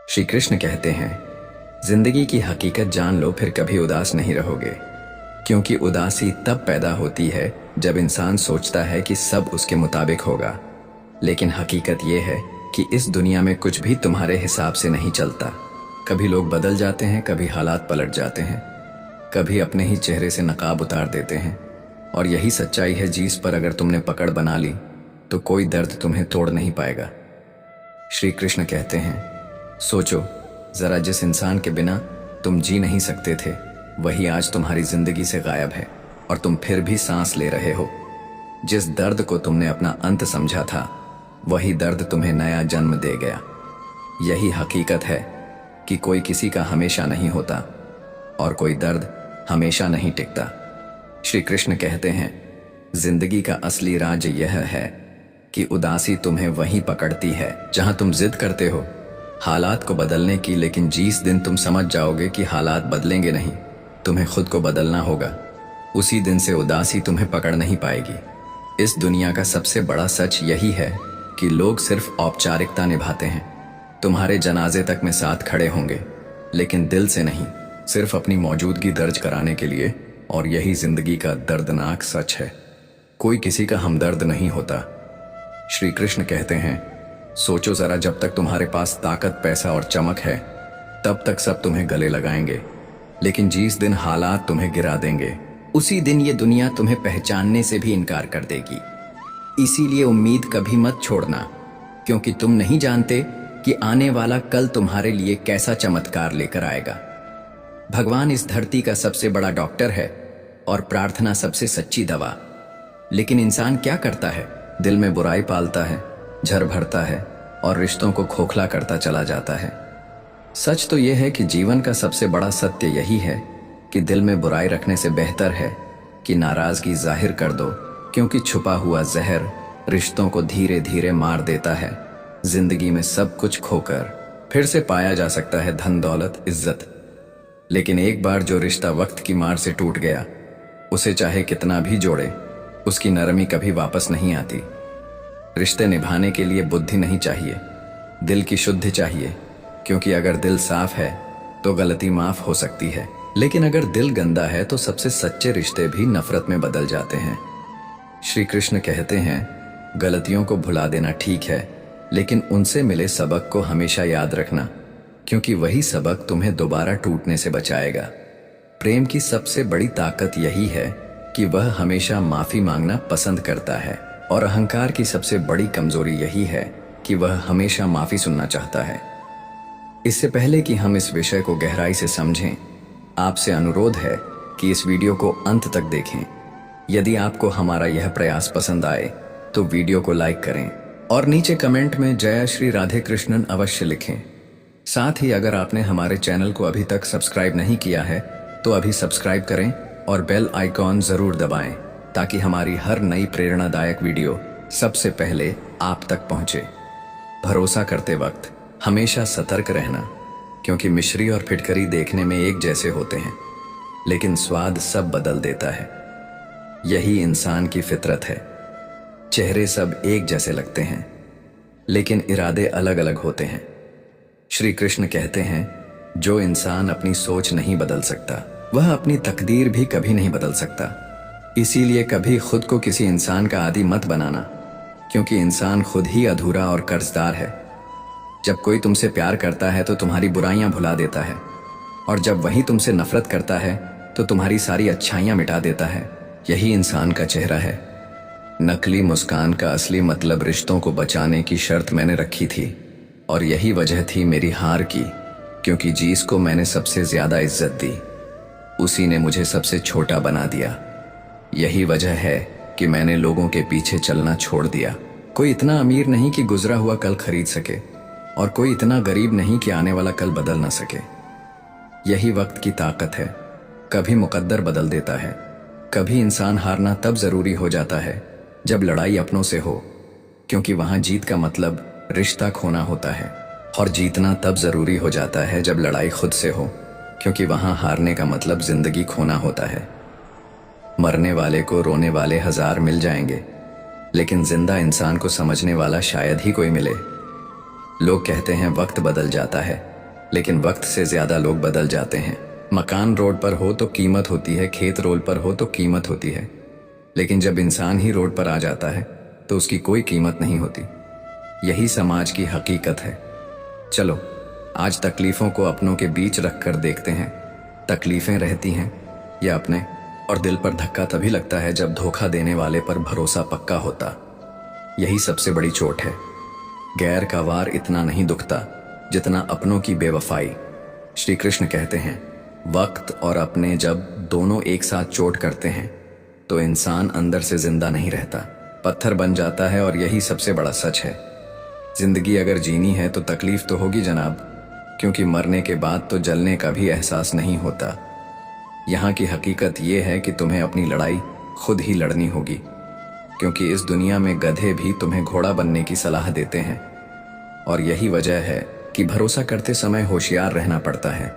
श्री कृष्ण कहते हैं, जिंदगी की हकीकत जान लो, फिर कभी उदास नहीं रहोगे। क्योंकि उदासी तब पैदा होती है जब इंसान सोचता है कि सब उसके मुताबिक होगा, लेकिन हकीकत यह है कि इस दुनिया में कुछ भी तुम्हारे हिसाब से नहीं चलता। कभी लोग बदल जाते हैं, कभी हालात पलट जाते हैं, कभी अपने ही चेहरे से नकाब उतार देते हैं। और यही सच्चाई है जिस पर अगर तुमने पकड़ बना ली तो कोई दर्द तुम्हें तोड़ नहीं पाएगा। श्री कृष्ण कहते हैं, सोचो जरा, जिस इंसान के बिना तुम जी नहीं सकते थे वही आज तुम्हारी जिंदगी से गायब है और तुम फिर भी सांस ले रहे हो। जिस दर्द को तुमने अपना अंत समझा था वही दर्द तुम्हें नया जन्म दे गया। यही हकीकत है कि कोई किसी का हमेशा नहीं होता और कोई दर्द हमेशा नहीं टिकता। श्री कृष्ण कहते हैं, जिंदगी का असली राज यह है कि उदासी तुम्हें वहीं पकड़ती है जहां तुम जिद करते हो हालात को बदलने की, लेकिन जिस दिन तुम समझ जाओगे कि हालात बदलेंगे नहीं, तुम्हें खुद को बदलना होगा, उसी दिन से उदासी तुम्हें पकड़ नहीं पाएगी। इस दुनिया का सबसे बड़ा सच यही है कि लोग सिर्फ औपचारिकता निभाते हैं। तुम्हारे जनाजे तक में साथ खड़े होंगे, लेकिन दिल से नहीं, सिर्फ अपनी मौजूदगी दर्ज कराने के लिए। और यही जिंदगी का दर्दनाक सच है, कोई किसी का हमदर्द नहीं होता। श्री कृष्ण कहते हैं, सोचो जरा, जब तक तुम्हारे पास ताकत, पैसा और चमक है तब तक सब तुम्हें गले लगाएंगे, लेकिन जिस दिन हालात तुम्हें गिरा देंगे उसी दिन ये दुनिया तुम्हें पहचानने से भी इनकार कर देगी। इसीलिए उम्मीद कभी मत छोड़ना, क्योंकि तुम नहीं जानते कि आने वाला कल तुम्हारे लिए कैसा चमत्कार लेकर आएगा। भगवान इस धरती का सबसे बड़ा डॉक्टर है और प्रार्थना सबसे सच्ची दवा। लेकिन इंसान क्या करता है? दिल में बुराई पालता है, झर भरता है और रिश्तों को खोखला करता चला जाता है। सच तो यह है कि जीवन का सबसे बड़ा सत्य यही है कि दिल में बुराई रखने से बेहतर है कि नाराजगी जाहिर कर दो, क्योंकि छुपा हुआ जहर रिश्तों को धीरे धीरे मार देता है। जिंदगी में सब कुछ खोकर फिर से पाया जा सकता है धन, दौलत, इज्जत, लेकिन एक बार जो रिश्ता वक्त की मार से टूट गया, उसे चाहे कितना भी जोड़े, उसकी नरमी कभी वापस नहीं आती। रिश्ते निभाने के लिए बुद्धि नहीं चाहिए, दिल की शुद्धि चाहिए, क्योंकि अगर दिल साफ है तो गलती माफ हो सकती है, लेकिन अगर दिल गंदा है तो सबसे सच्चे रिश्ते भी नफरत में बदल जाते हैं। श्री कृष्ण कहते हैं, गलतियों को भुला देना ठीक है, लेकिन उनसे मिले सबक को हमेशा याद रखना, क्योंकि वही सबक तुम्हें दोबारा टूटने से बचाएगा। प्रेम की सबसे बड़ी ताकत यही है कि वह हमेशा माफी मांगना पसंद करता है, और अहंकार की सबसे बड़ी कमजोरी यही है कि वह हमेशा माफी सुनना चाहता है। इससे पहले कि हम इस विषय को गहराई से समझें, आपसे अनुरोध है कि इस वीडियो को अंत तक देखें। यदि आपको हमारा यह प्रयास पसंद आए तो वीडियो को लाइक करें और नीचे कमेंट में जय श्री राधे कृष्णन अवश्य लिखें। साथ ही अगर आपने हमारे चैनल को अभी तक सब्सक्राइब नहीं किया है तो अभी सब्सक्राइब करें और बेल आइकॉन जरूर दबाएं, ताकि हमारी हर नई प्रेरणादायक वीडियो सबसे पहले आप तक पहुंचे। भरोसा करते वक्त हमेशा सतर्क रहना, क्योंकि मिश्री और फिटकरी देखने में एक जैसे होते हैं, लेकिन स्वाद सब बदल देता है। यही इंसान की फितरत है। चेहरे सब एक जैसे लगते हैं, लेकिन इरादे अलग अलग होते हैं। श्री कृष्ण कहते हैं, जो इंसान अपनी सोच नहीं बदल सकता वह अपनी तकदीर भी कभी नहीं बदल सकता। इसीलिए कभी खुद को किसी इंसान का आदी मत बनाना, क्योंकि इंसान खुद ही अधूरा और कर्जदार है। जब कोई तुमसे प्यार करता है तो तुम्हारी बुराइयां भुला देता है, और जब वही तुमसे नफरत करता है तो तुम्हारी सारी अच्छाइयां मिटा देता है। यही इंसान का चेहरा है। नकली मुस्कान का असली मतलब रिश्तों को बचाने की शर्त मैंने रखी थी, और यही वजह थी मेरी हार की, क्योंकि जिसको मैंने सबसे ज्यादा इज्जत दी उसी ने मुझे सबसे छोटा बना दिया। यही वजह है कि मैंने लोगों के पीछे चलना छोड़ दिया। कोई इतना अमीर नहीं कि गुजरा हुआ कल खरीद सके, और कोई इतना गरीब नहीं कि आने वाला कल बदल ना सके। यही वक्त की ताकत है। कभी मुकद्दर बदल देता है, कभी इंसान हारना तब जरूरी हो जाता है जब लड़ाई अपनों से हो, क्योंकि वहां जीत का मतलब रिश्ता खोना होता है, और जीतना तब जरूरी हो जाता है जब लड़ाई खुद से हो, क्योंकि वहां हारने का मतलब जिंदगी खोना होता है। मरने वाले को रोने वाले हजार मिल जाएंगे, लेकिन जिंदा इंसान को समझने वाला शायद ही कोई मिले। लोग कहते हैं वक्त बदल जाता है, लेकिन वक्त से ज्यादा लोग बदल जाते हैं। मकान रोड पर हो तो कीमत होती है, खेत रोड पर हो तो कीमत होती है, लेकिन जब इंसान ही रोड पर आ जाता है तो उसकी कोई कीमत नहीं होती। यही समाज की हकीकत है। चलो आज तकलीफों को अपनों के बीच रखकर देखते हैं। तकलीफें रहती हैं या अपने, और दिल पर धक्का तभी लगता है जब धोखा देने वाले पर भरोसा पक्का होता। यही सबसे बड़ी चोट है। गैर का वार इतना नहीं दुखता जितना अपनों की बेवफाई। श्री कृष्ण कहते हैं, वक्त और अपने जब दोनों एक साथ चोट करते हैं तो इंसान अंदर से जिंदा नहीं रहता, पत्थर बन जाता है। और यही सबसे बड़ा सच है। जिंदगी अगर जीनी है तो तकलीफ तो होगी जनाब, क्योंकि मरने के बाद तो जलने का भी एहसास नहीं होता। यहाँ की हकीकत यह है कि तुम्हें अपनी लड़ाई खुद ही लड़नी होगी, क्योंकि इस दुनिया में गधे भी तुम्हें घोड़ा बनने की सलाह देते हैं। और यही वजह है कि भरोसा करते समय होशियार रहना पड़ता है,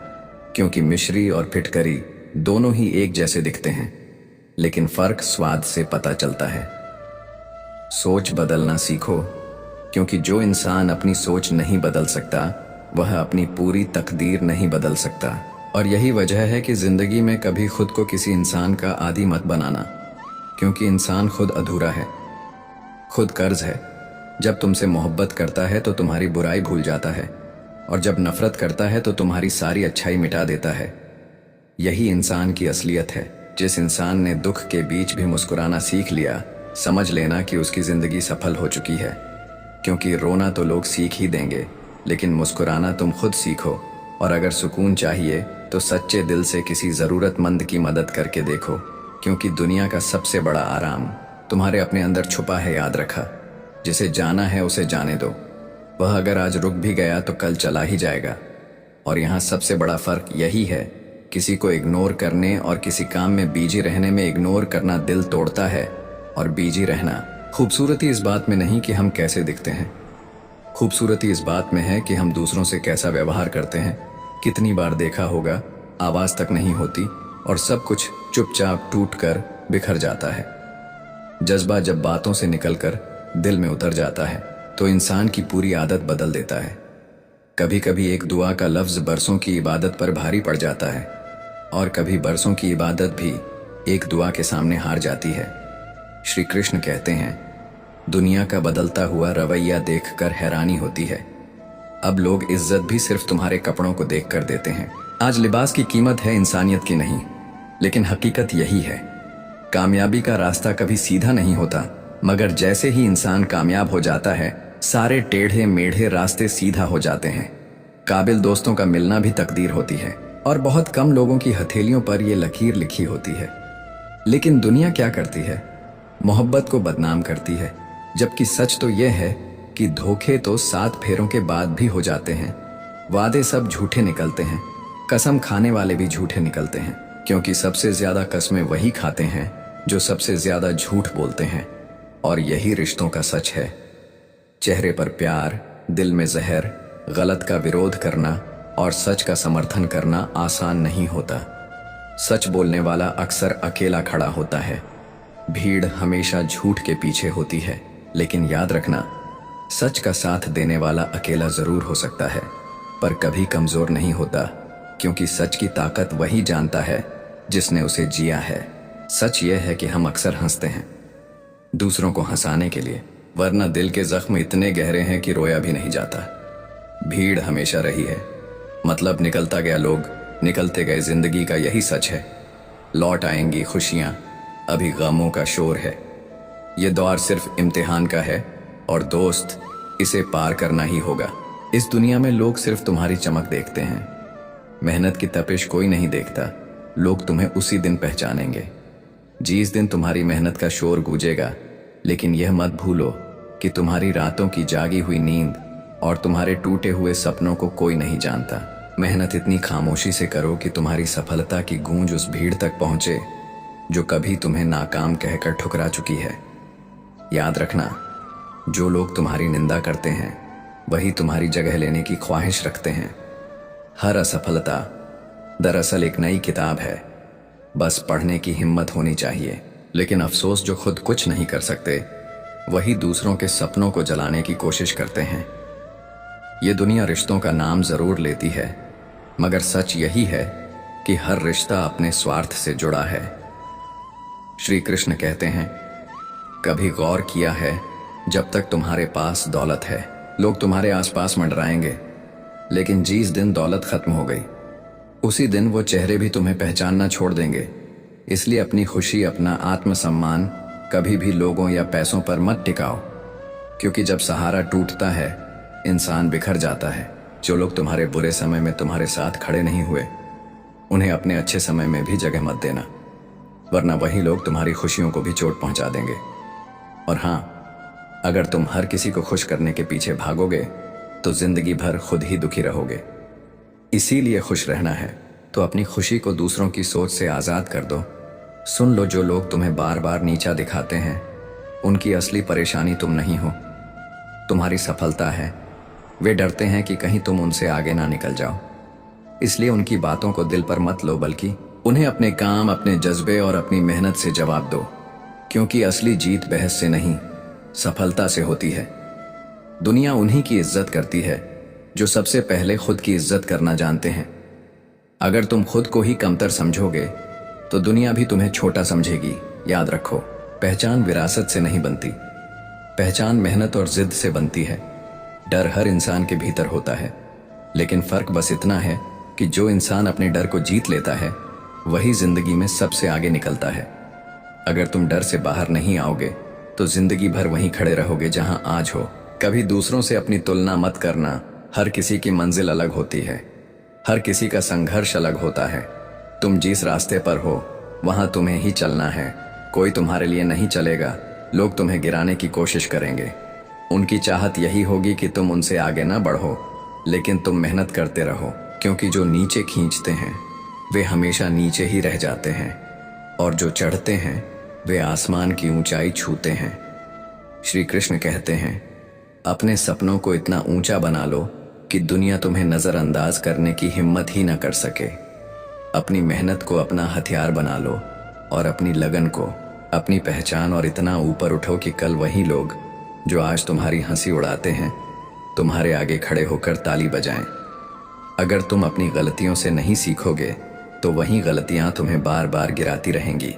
क्योंकि मिश्री और फिटकरी दोनों ही एक जैसे दिखते हैं, लेकिन फर्क स्वाद से पता चलता है। सोच बदलना सीखो, क्योंकि जो इंसान अपनी सोच नहीं बदल सकता वह अपनी पूरी तकदीर नहीं बदल सकता। और यही वजह है कि जिंदगी में कभी खुद को किसी इंसान का आदी मत बनाना, क्योंकि इंसान खुद अधूरा है, खुद कर्ज है। जब तुमसे मोहब्बत करता है तो तुम्हारी बुराई भूल जाता है, और जब नफरत करता है तो तुम्हारी सारी अच्छाई मिटा देता है। यही इंसान की असलियत है। जिस इंसान ने दुख के बीच भी मुस्कुराना सीख लिया, समझ लेना कि उसकी जिंदगी सफल हो चुकी है। क्योंकि रोना तो लोग सीख ही देंगे, लेकिन मुस्कुराना तुम खुद सीखो। और अगर सुकून चाहिए तो सच्चे दिल से किसी ज़रूरतमंद की मदद करके देखो, क्योंकि दुनिया का सबसे बड़ा आराम तुम्हारे अपने अंदर छुपा है। याद रखा, जिसे जाना है उसे जाने दो। वह अगर आज रुक भी गया तो कल चला ही जाएगा। और यहाँ सबसे बड़ा फर्क यही है, किसी को इग्नोर करने और किसी काम में बिजी रहने में इग्नोर करना दिल तोड़ता है, और बिजी रहना। खूबसूरती इस बात में नहीं कि हम कैसे दिखते हैं, खूबसूरती इस बात में है कि हम दूसरों से कैसा व्यवहार करते हैं। कितनी बार देखा होगा, आवाज तक नहीं होती और सब कुछ चुपचाप टूट कर बिखर जाता है। जज्बा जब बातों से निकलकर दिल में उतर जाता है तो इंसान की पूरी आदत बदल देता है। कभी कभी एक दुआ का लफ्ज बरसों की इबादत पर भारी पड़ जाता है, और कभी बरसों की इबादत भी एक दुआ के सामने हार जाती है। श्री कृष्ण कहते हैं, दुनिया का बदलता हुआ रवैया देखकर हैरानी होती है। अब लोग इज्जत भी सिर्फ तुम्हारे कपड़ों को देखकर देते हैं। आज लिबास की कीमत है, इंसानियत की नहीं। लेकिन हकीकत यही है, कामयाबी का रास्ता कभी सीधा नहीं होता, मगर जैसे ही इंसान कामयाब हो जाता है सारे टेढ़े मेढ़े रास्ते सीधा हो जाते हैं। काबिल दोस्तों का मिलना भी तकदीर होती है, और बहुत कम लोगों की हथेलियों पर यह लकीर लिखी होती है। लेकिन दुनिया क्या करती है, मोहब्बत को बदनाम करती है, जबकि सच तो यह है कि धोखे तो 7 फेरों के बाद भी हो जाते हैं। वादे सब झूठे निकलते हैं, कसम खाने वाले भी झूठे निकलते हैं, क्योंकि सबसे ज्यादा कस्में वही खाते हैं जो सबसे ज्यादा झूठ बोलते हैं। और यही रिश्तों का सच है। चेहरे पर प्यार, दिल में जहर, गलत का विरोध करना और सच का समर्थन करना आसान नहीं होता। सच बोलने वाला अक्सर अकेला खड़ा होता है। भीड़ हमेशा झूठ के पीछे होती है, लेकिन याद रखना, सच का साथ देने वाला अकेला जरूर हो सकता है, पर कभी कमजोर नहीं होता, क्योंकि सच की ताकत वही जानता है जिसने उसे जिया है। सच यह है कि हम अक्सर हंसते हैं दूसरों को हंसाने के लिए, वरना दिल के जख्म इतने गहरे हैं कि रोया भी नहीं जाता। भीड़ हमेशा रही है, मतलब निकलता गया लोग, निकलते गए जिंदगी का यही सच है। लौट आएंगी खुशियां, अभी गमों का शोर है। ये दौर सिर्फ इम्तिहान का है, और दोस्त, इसे पार करना ही होगा। इस दुनिया में लोग सिर्फ तुम्हारी चमक देखते हैं, मेहनत की तपिश कोई नहीं देखता। लोग तुम्हें उसी दिन पहचानेंगे जिस दिन तुम्हारी मेहनत का शोर गूंजेगा। लेकिन यह मत भूलो कि तुम्हारी रातों की जागी हुई नींद और तुम्हारे टूटे हुए सपनों को कोई नहीं जानता। मेहनत इतनी खामोशी से करो कि तुम्हारी सफलता की गूंज उस भीड़ तक पहुंचे जो कभी तुम्हें नाकाम कहकर ठुकरा चुकी है। याद रखना, जो लोग तुम्हारी निंदा करते हैं वही तुम्हारी जगह लेने की ख्वाहिश रखते हैं। हर असफलता दरअसल एक नई किताब है, बस पढ़ने की हिम्मत होनी चाहिए। लेकिन अफसोस, जो खुद कुछ नहीं कर सकते वही दूसरों के सपनों को जलाने की कोशिश करते हैं। ये दुनिया रिश्तों का नाम जरूर लेती है, मगर सच यही है कि हर रिश्ता अपने स्वार्थ से जुड़ा है। श्री कृष्ण कहते हैं, कभी गौर किया है, जब तक तुम्हारे पास दौलत है लोग तुम्हारे आसपास मंडराएंगे, लेकिन जिस दिन दौलत खत्म हो गई उसी दिन वो चेहरे भी तुम्हें पहचानना छोड़ देंगे। इसलिए अपनी खुशी, अपना आत्मसम्मान कभी भी लोगों या पैसों पर मत टिकाओ, क्योंकि जब सहारा टूटता है इंसान बिखर जाता है। जो लोग तुम्हारे बुरे समय में तुम्हारे साथ खड़े नहीं हुए, उन्हें अपने अच्छे समय में भी जगह मत देना, वरना वही लोग तुम्हारी खुशियों को भी चोट पहुंचा देंगे। और हाँ, अगर तुम हर किसी को खुश करने के पीछे भागोगे तो जिंदगी भर खुद ही दुखी रहोगे। इसीलिए खुश रहना है तो अपनी खुशी को दूसरों की सोच से आज़ाद कर दो। सुन लो, जो लोग तुम्हें बार बार नीचा दिखाते हैं उनकी असली परेशानी तुम नहीं हो, तुम्हारी सफलता है। वे डरते हैं कि कहीं तुम उनसे आगे ना निकल जाओ, इसलिए उनकी बातों को दिल पर मत लो, बल्कि उन्हें अपने काम, अपने जज्बे और अपनी मेहनत से जवाब दो, क्योंकि असली जीत बहस से नहीं सफलता से होती है। दुनिया उन्हीं की इज्जत करती है जो सबसे पहले खुद की इज्जत करना जानते हैं। अगर तुम खुद को ही कमतर समझोगे तो दुनिया भी तुम्हें छोटा समझेगी। याद रखो, पहचान विरासत से नहीं बनती, पहचान मेहनत और जिद से बनती है। डर हर इंसान के भीतर होता है, लेकिन फर्क बस इतना है कि जो इंसान अपने डर को जीत लेता है वही जिंदगी में सबसे आगे निकलता है। अगर तुम डर से बाहर नहीं आओगे तो जिंदगी भर वहीं खड़े रहोगे जहां आज हो। कभी दूसरों से अपनी तुलना मत करना। हर किसी की मंजिल अलग होती है, हर किसी का संघर्ष अलग होता है। तुम जिस रास्ते पर हो वहां तुम्हें ही चलना है, कोई तुम्हारे लिए नहीं चलेगा। लोग तुम्हें गिराने की कोशिश करेंगे, उनकी चाहत यही होगी कि तुम उनसे आगे ना बढ़ो, लेकिन तुम मेहनत करते रहो, क्योंकि जो नीचे खींचते हैं वे हमेशा नीचे ही रह जाते हैं, और जो चढ़ते हैं वे आसमान की ऊंचाई छूते हैं। श्री कृष्ण कहते हैं, अपने सपनों को इतना ऊंचा बना लो कि दुनिया तुम्हें नजरअंदाज करने की हिम्मत ही न कर सके। अपनी मेहनत को अपना हथियार बना लो और अपनी लगन को अपनी पहचान, और इतना ऊपर उठो कि कल वही लोग जो आज तुम्हारी हंसी उड़ाते हैं तुम्हारे आगे खड़े होकर ताली बजाएं। अगर तुम अपनी गलतियों से नहीं सीखोगे तो वही गलतियां तुम्हें बार बार गिराती रहेंगी,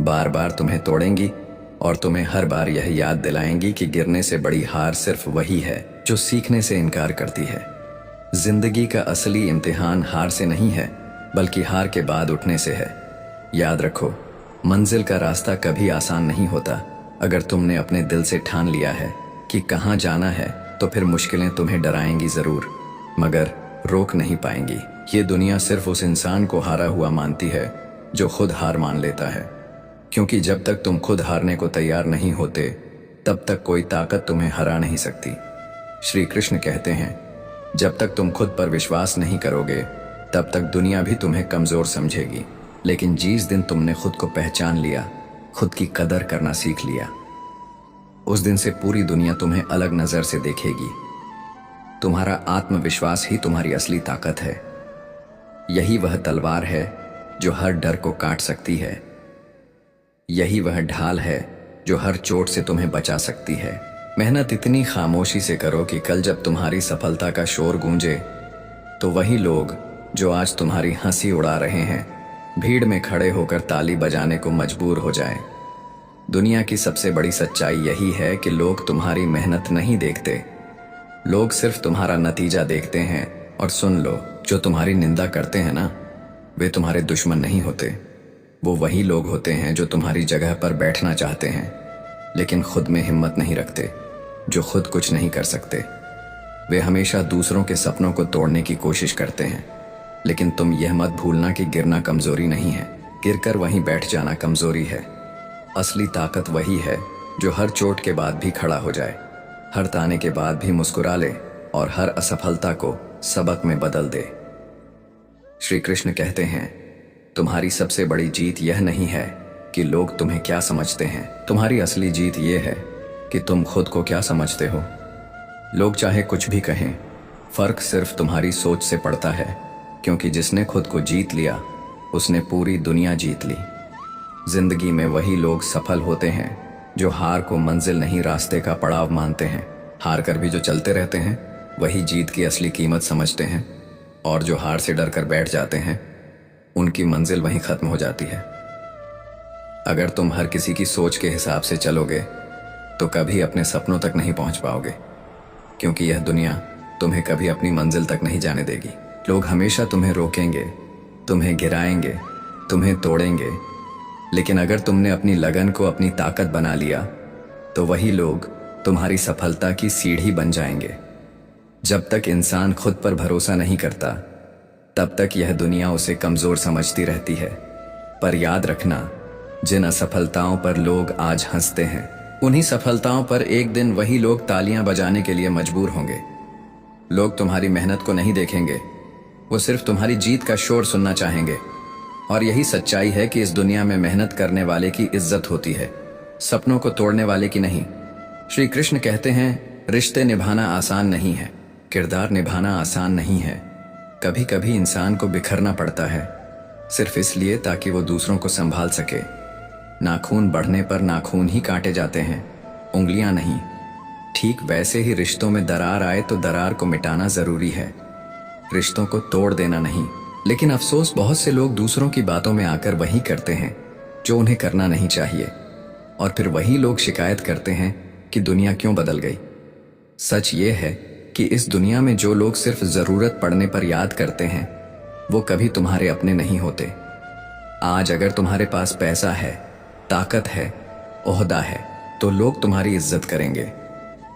बार बार तुम्हें तोड़ेंगी, और तुम्हें हर बार यह याद दिलाएंगी कि गिरने से बड़ी हार सिर्फ वही है जो सीखने से इनकार करती है। जिंदगी का असली इम्तिहान हार से नहीं है, बल्कि हार के बाद उठने से है। याद रखो, मंजिल का रास्ता कभी आसान नहीं होता। अगर तुमने अपने दिल से ठान लिया है कि कहाँ जाना है तो फिर मुश्किलें तुम्हें डराएंगी जरूर, मगर रोक नहीं पाएंगी। ये दुनिया सिर्फ उस इंसान को हारा हुआ मानती है जो खुद हार मान लेता है, क्योंकि जब तक तुम खुद हारने को तैयार नहीं होते तब तक कोई ताकत तुम्हें हरा नहीं सकती। श्री कृष्ण कहते हैं, जब तक तुम खुद पर विश्वास नहीं करोगे तब तक दुनिया भी तुम्हें कमजोर समझेगी, लेकिन जिस दिन तुमने खुद को पहचान लिया, खुद की कदर करना सीख लिया, उस दिन से पूरी दुनिया तुम्हें अलग नजर से देखेगी। तुम्हारा आत्मविश्वास ही तुम्हारी असली ताकत है। यही वह तलवार है जो हर डर को काट सकती है, यही वह ढाल है जो हर चोट से तुम्हें बचा सकती है। मेहनत इतनी खामोशी से करो कि कल जब तुम्हारी सफलता का शोर गूंजे तो वही लोग जो आज तुम्हारी हंसी उड़ा रहे हैं भीड़ में खड़े होकर ताली बजाने को मजबूर हो जाएं। दुनिया की सबसे बड़ी सच्चाई यही है कि लोग तुम्हारी मेहनत नहीं देखते, लोग सिर्फ तुम्हारा नतीजा देखते हैं। और सुन लो, जो तुम्हारी निंदा करते हैं ना, वे तुम्हारे दुश्मन नहीं होते। वो वही लोग होते हैं जो तुम्हारी जगह पर बैठना चाहते हैं, लेकिन खुद में हिम्मत नहीं रखते, जो खुद कुछ नहीं कर सकते। वे हमेशा दूसरों के सपनों को तोड़ने की कोशिश करते हैं, लेकिन तुम यह मत भूलना कि गिरना कमजोरी नहीं है, गिरकर वहीं बैठ जाना कमजोरी है। असली ताकत वही है जो हर चोट के बाद भी खड़ा हो जाए, हर ताने के बाद भी मुस्कुरा ले, और हर असफलता को सबक में बदल दे। श्री कृष्ण कहते हैं, तुम्हारी सबसे बड़ी जीत यह नहीं है कि लोग तुम्हें क्या समझते हैं, तुम्हारी असली जीत यह है कि तुम खुद को क्या समझते हो। लोग चाहे कुछ भी कहें, फर्क सिर्फ तुम्हारी सोच से पड़ता है, क्योंकि जिसने खुद को जीत लिया उसने पूरी दुनिया जीत ली। जिंदगी में वही लोग सफल होते हैं जो हार को मंजिल नहीं रास्ते का पड़ाव मानते हैं। हार कर भी जो चलते रहते हैं वही जीत की असली कीमत समझते हैं, और जो हार से डर कर बैठ जाते हैं उनकी मंजिल वहीं खत्म हो जाती है। अगर तुम हर किसी की सोच के हिसाब से चलोगे तो कभी अपने सपनों तक नहीं पहुंच पाओगे, क्योंकि यह दुनिया तुम्हें कभी अपनी मंजिल तक नहीं जाने देगी। लोग हमेशा तुम्हें रोकेंगे, तुम्हें गिराएंगे, तुम्हें तोड़ेंगे, लेकिन अगर तुमने अपनी लगन को अपनी ताकत बना लिया तो वही लोग तुम्हारी सफलता की सीढ़ी बन जाएंगे। जब तक इंसान खुद पर भरोसा नहीं करता तब तक यह दुनिया उसे कमजोर समझती रहती है। पर याद रखना, जिन असफलताओं पर लोग आज हंसते हैं उन्हीं सफलताओं पर एक दिन वही लोग तालियां बजाने के लिए मजबूर होंगे। लोग तुम्हारी मेहनत को नहीं देखेंगे, वो सिर्फ तुम्हारी जीत का शोर सुनना चाहेंगे। और यही सच्चाई है कि इस दुनिया में मेहनत करने वाले की इज्जत होती है, सपनों को तोड़ने वाले की नहीं। श्री कृष्ण कहते हैं, रिश्ते निभाना आसान नहीं है, किरदार निभाना आसान नहीं है। कभी कभी इंसान को बिखरना पड़ता है, सिर्फ इसलिए ताकि वो दूसरों को संभाल सके। नाखून बढ़ने पर नाखून ही काटे जाते हैं, उंगलियां नहीं। ठीक वैसे ही रिश्तों में दरार आए तो दरार को मिटाना जरूरी है, रिश्तों को तोड़ देना नहीं। लेकिन अफसोस, बहुत से लोग दूसरों की बातों में आकर वही करते हैं जो उन्हें करना नहीं चाहिए, और फिर वही लोग शिकायत करते हैं कि दुनिया क्यों बदल गई। सच ये है कि इस दुनिया में जो लोग सिर्फ जरूरत पड़ने पर याद करते हैं वो कभी तुम्हारे अपने नहीं होते। आज अगर तुम्हारे पास पैसा है, ताकत है, ओहदा है तो लोग तुम्हारी इज्जत करेंगे,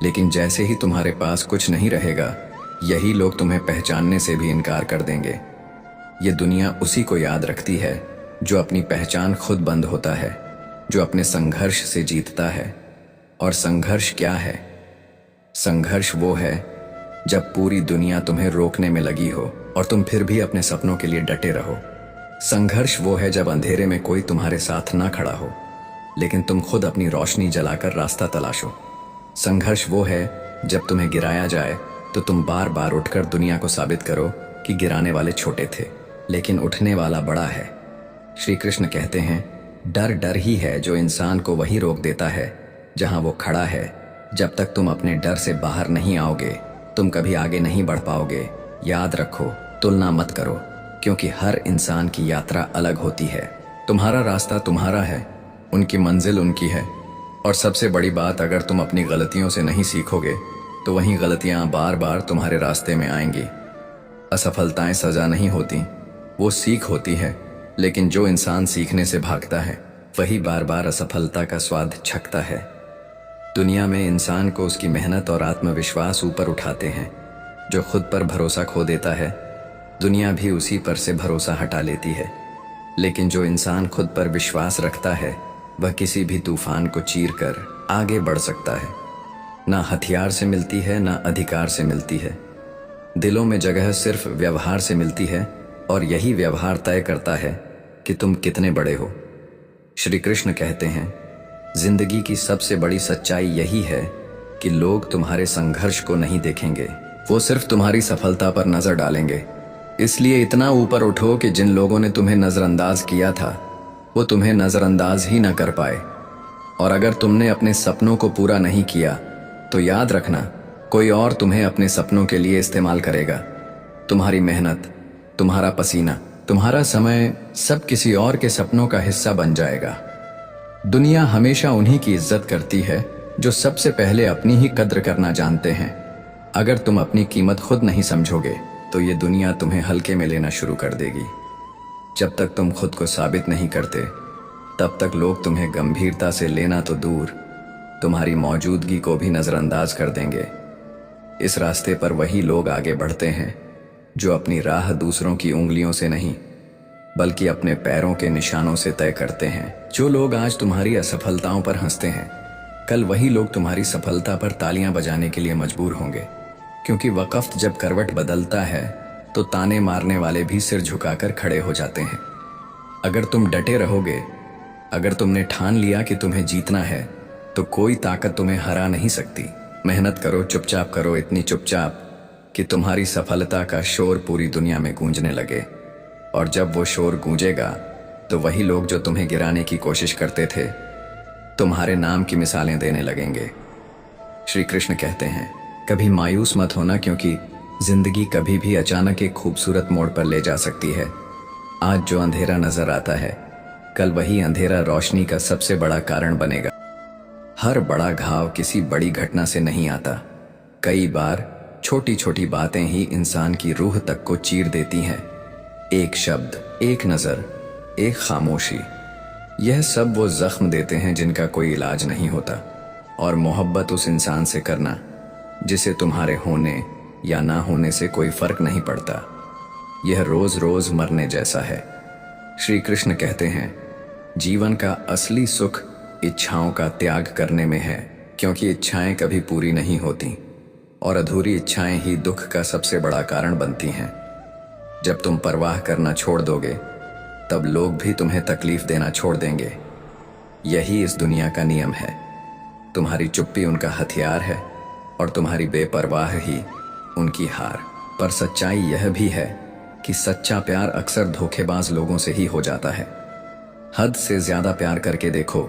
लेकिन जैसे ही तुम्हारे पास कुछ नहीं रहेगा यही लोग तुम्हें पहचानने से भी इनकार कर देंगे। ये दुनिया उसी को याद रखती है जो अपनी पहचान खुद बंद होता है, जो अपने संघर्ष से जीतता है। और संघर्ष क्या है? संघर्ष वो है जब पूरी दुनिया तुम्हें रोकने में लगी हो और तुम फिर भी अपने सपनों के लिए डटे रहो। संघर्ष वो है जब अंधेरे में कोई तुम्हारे साथ ना खड़ा हो, लेकिन तुम खुद अपनी रोशनी जलाकर रास्ता तलाशो। संघर्ष वो है जब तुम्हें गिराया जाए तो तुम बार बार उठकर दुनिया को साबित करो कि गिराने वाले छोटे थे लेकिन उठने वाला बड़ा है। श्री कृष्ण कहते हैं, डर डर ही है जो इंसान को वही रोक देता है जहां वो खड़ा है। जब तक तुम अपने डर से बाहर नहीं आओगे तुम कभी आगे नहीं बढ़ पाओगे। याद रखो, तुलना मत करो, क्योंकि हर इंसान की यात्रा अलग होती है। तुम्हारा रास्ता तुम्हारा है, उनकी मंजिल उनकी है। और सबसे बड़ी बात, अगर तुम अपनी गलतियों से नहीं सीखोगे तो वही गलतियां बार बार तुम्हारे रास्ते में आएंगी। असफलताएं सजा नहीं होती, वो सीख होती है। लेकिन जो इंसान सीखने से भागता है वही बार बार असफलता का स्वाद चखता है। दुनिया में इंसान को उसकी मेहनत और आत्मविश्वास ऊपर उठाते हैं। जो खुद पर भरोसा खो देता है दुनिया भी उसी पर से भरोसा हटा लेती है। लेकिन जो इंसान खुद पर विश्वास रखता है वह किसी भी तूफान को चीर कर आगे बढ़ सकता है। ना हथियार से मिलती है, ना अधिकार से मिलती है। दिलों में जगह सिर्फ व्यवहार से मिलती है, और यही व्यवहार तय करता है कि तुम कितने बड़े हो। श्री कृष्ण कहते हैं, जिंदगी की सबसे बड़ी सच्चाई यही है कि लोग तुम्हारे संघर्ष को नहीं देखेंगे, वो सिर्फ तुम्हारी सफलता पर नजर डालेंगे। इसलिए इतना ऊपर उठो कि जिन लोगों ने तुम्हें नजरअंदाज किया था वो तुम्हें नजरअंदाज ही न कर पाए। और अगर तुमने अपने सपनों को पूरा नहीं किया तो याद रखना, कोई और तुम्हें अपने सपनों के लिए इस्तेमाल करेगा। तुम्हारी मेहनत, तुम्हारा पसीना, तुम्हारा समय सब किसी और के सपनों का हिस्सा बन जाएगा। दुनिया हमेशा उन्हीं की इज्जत करती है जो सबसे पहले अपनी ही कद्र करना जानते हैं। अगर तुम अपनी कीमत खुद नहीं समझोगे तो ये दुनिया तुम्हें हल्के में लेना शुरू कर देगी। जब तक तुम खुद को साबित नहीं करते तब तक लोग तुम्हें गंभीरता से लेना तो दूर, तुम्हारी मौजूदगी को भी नजरअंदाज कर देंगे। इस रास्ते पर वही लोग आगे बढ़ते हैं जो अपनी राह दूसरों की उंगलियों से नहीं बल्कि अपने पैरों के निशानों से तय करते हैं। जो लोग आज तुम्हारी असफलताओं पर हंसते हैं कल वही लोग तुम्हारी सफलता पर तालियां बजाने के लिए मजबूर होंगे। क्योंकि वक़्त जब करवट बदलता है तो ताने मारने वाले भी सिर झुकाकर खड़े हो जाते हैं। अगर तुम डटे रहोगे, अगर तुमने ठान लिया कि तुम्हें जीतना है तो कोई ताकत तुम्हें हरा नहीं सकती। मेहनत करो, चुपचाप करो, इतनी चुपचाप कि तुम्हारी सफलता का शोर पूरी दुनिया में गूंजने लगे। और जब वो शोर गूंजेगा तो वही लोग जो तुम्हें गिराने की कोशिश करते थे, तुम्हारे नाम की मिसालें देने लगेंगे। श्री कृष्ण कहते हैं, कभी मायूस मत होना, क्योंकि जिंदगी कभी भी अचानक एक खूबसूरत मोड़ पर ले जा सकती है। आज जो अंधेरा नजर आता है, कल वही अंधेरा रोशनी का सबसे बड़ा कारण बनेगा। हर बड़ा घाव किसी बड़ी घटना से नहीं आता। कई बार छोटी छोटी बातें ही इंसान की रूह तक को चीर देती हैं। एक शब्द, एक नजर, एक खामोशी, यह सब वो जख्म देते हैं जिनका कोई इलाज नहीं होता। और मोहब्बत उस इंसान से करना जिसे तुम्हारे होने या ना होने से कोई फर्क नहीं पड़ता, यह रोज रोज मरने जैसा है। श्री कृष्ण कहते हैं, जीवन का असली सुख इच्छाओं का त्याग करने में है, क्योंकि इच्छाएं कभी पूरी नहीं होती और अधूरी इच्छाएं ही दुख का सबसे बड़ा कारण बनती हैं। जब तुम परवाह करना छोड़ दोगे, तब लोग भी तुम्हें तकलीफ देना छोड़ देंगे। यही इस दुनिया का नियम है। तुम्हारी चुप्पी उनका हथियार है और तुम्हारी बेपरवाह ही उनकी हार। पर सच्चाई यह भी है कि सच्चा प्यार अक्सर धोखेबाज लोगों से ही हो जाता है। हद से ज्यादा प्यार करके देखो,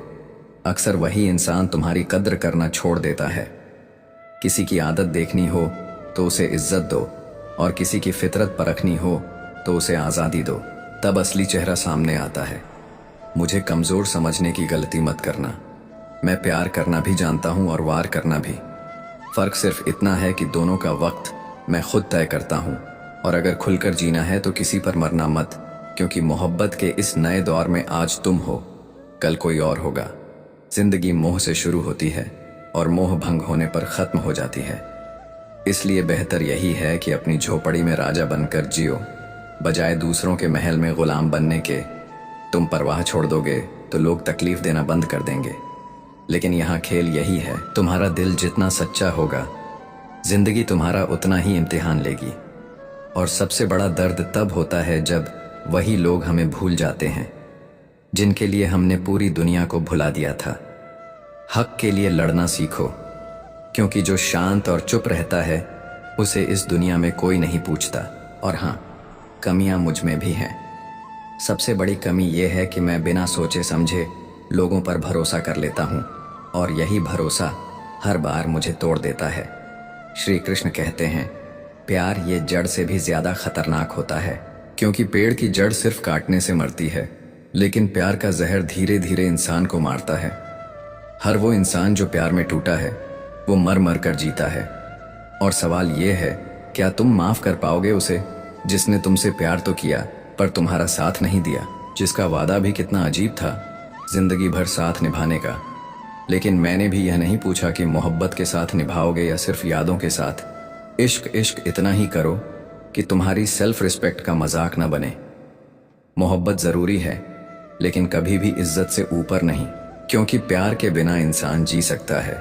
अक्सर वही इंसान तुम्हारी कद्र करना छोड़ देता है। किसी की आदत देखनी हो तो उसे इज्जत दो, और किसी की फितरत परखनी हो तो उसे आज़ादी दो, तब असली चेहरा सामने आता है। मुझे कमज़ोर समझने की गलती मत करना। मैं प्यार करना भी जानता हूँ और वार करना भी। फ़र्क सिर्फ इतना है कि दोनों का वक्त मैं खुद तय करता हूँ। और अगर खुलकर जीना है तो किसी पर मरना मत, क्योंकि मोहब्बत के इस नए दौर में आज तुम हो, कल कोई और होगा। जिंदगी मोह से शुरू होती है और मोह भंग होने पर ख़त्म हो जाती है। इसलिए बेहतर यही है कि अपनी झोपड़ी में राजा बनकर जियो, बजाय दूसरों के महल में गुलाम बनने के। तुम परवाह छोड़ दोगे तो लोग तकलीफ देना बंद कर देंगे। लेकिन यहाँ खेल यही है, तुम्हारा दिल जितना सच्चा होगा, जिंदगी तुम्हारा उतना ही इम्तिहान लेगी। और सबसे बड़ा दर्द तब होता है जब वही लोग हमें भूल जाते हैं, जिनके लिए हमने पूरी दुनिया को भुला दिया था। हक के लिए लड़ना सीखो, क्योंकि जो शांत और चुप रहता है उसे इस दुनिया में कोई नहीं पूछता। और हाँ, कमियां मुझ में भी हैं। सबसे बड़ी कमी यह है कि मैं बिना सोचे समझे लोगों पर भरोसा कर लेता हूँ, और यही भरोसा हर बार मुझे तोड़ देता है। श्री कृष्ण कहते हैं, प्यार ये जड़ से भी ज्यादा खतरनाक होता है, क्योंकि पेड़ की जड़ सिर्फ काटने से मरती है, लेकिन प्यार का जहर धीरे धीरे इंसान को मारता है। हर वो इंसान जो प्यार में टूटा है, वो मर मर कर जीता है। और सवाल ये है, क्या तुम माफ कर पाओगे उसे जिसने तुमसे प्यार तो किया पर तुम्हारा साथ नहीं दिया, जिसका वादा भी कितना अजीब था, जिंदगी भर साथ निभाने का। लेकिन मैंने भी यह नहीं पूछा कि मोहब्बत के साथ निभाओगे या सिर्फ यादों के साथ। इश्क इश्क इतना ही करो कि तुम्हारी सेल्फ रिस्पेक्ट का मजाक न बने। मोहब्बत जरूरी है, लेकिन कभी भी इज्जत से ऊपर नहीं, क्योंकि प्यार के बिना इंसान जी सकता है,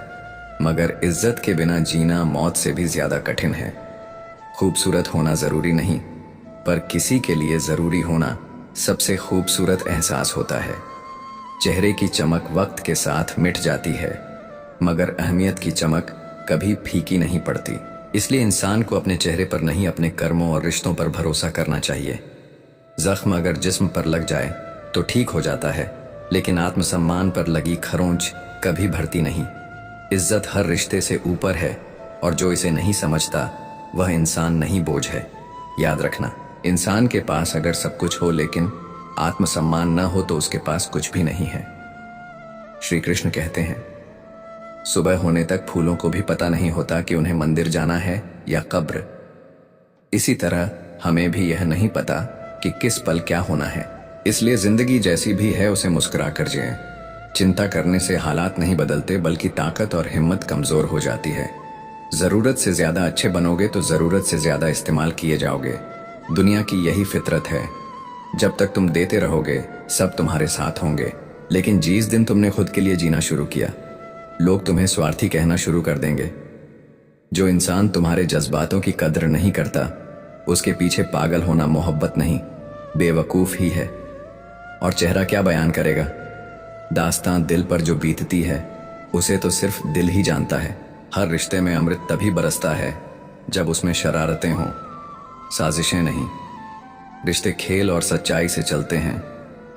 मगर इज्जत के बिना जीना मौत से भी ज्यादा कठिन है। खूबसूरत होना जरूरी नहीं, पर किसी के लिए जरूरी होना सबसे खूबसूरत एहसास होता है। चेहरे की चमक वक्त के साथ मिट जाती है, मगर अहमियत की चमक कभी फीकी नहीं पड़ती। इसलिए इंसान को अपने चेहरे पर नहीं, अपने कर्मों और रिश्तों पर भरोसा करना चाहिए। जख्म अगर जिस्म पर लग जाए तो ठीक हो जाता है, लेकिन आत्मसम्मान पर लगी खरोंच कभी भरती नहीं। इज्जत हर रिश्ते से ऊपर है, और जो इसे नहीं समझता वह इंसान नहीं, बोझ है। याद रखना, इंसान के पास अगर सब कुछ हो लेकिन आत्मसम्मान न हो तो उसके पास कुछ भी नहीं है। श्री कृष्ण कहते हैं, सुबह होने तक फूलों को भी पता नहीं होता कि उन्हें मंदिर जाना है या कब्र। इसी तरह हमें भी यह नहीं पता कि किस पल क्या होना है। इसलिए जिंदगी जैसी भी है उसे मुस्कुरा कर जिएं। चिंता करने से हालात नहीं बदलते, बल्कि ताकत और हिम्मत कमजोर हो जाती है। जरूरत से ज्यादा अच्छे बनोगे तो जरूरत से ज्यादा इस्तेमाल किए जाओगे। दुनिया की यही फितरत है। जब तक तुम देते रहोगे सब तुम्हारे साथ होंगे, लेकिन जिस दिन तुमने खुद के लिए जीना शुरू किया, लोग तुम्हें स्वार्थी कहना शुरू कर देंगे। जो इंसान तुम्हारे जज्बातों की कद्र नहीं करता, उसके पीछे पागल होना मोहब्बत नहीं, बेवकूफ ही है। और चेहरा क्या बयान करेगा? दास्तां दिल पर जो बीतती है उसे तो सिर्फ दिल ही जानता है। हर रिश्ते में अमृत तभी बरसता है जब उसमें शरारतें हों, साजिशें नहीं। रिश्ते खेल और सच्चाई से चलते हैं,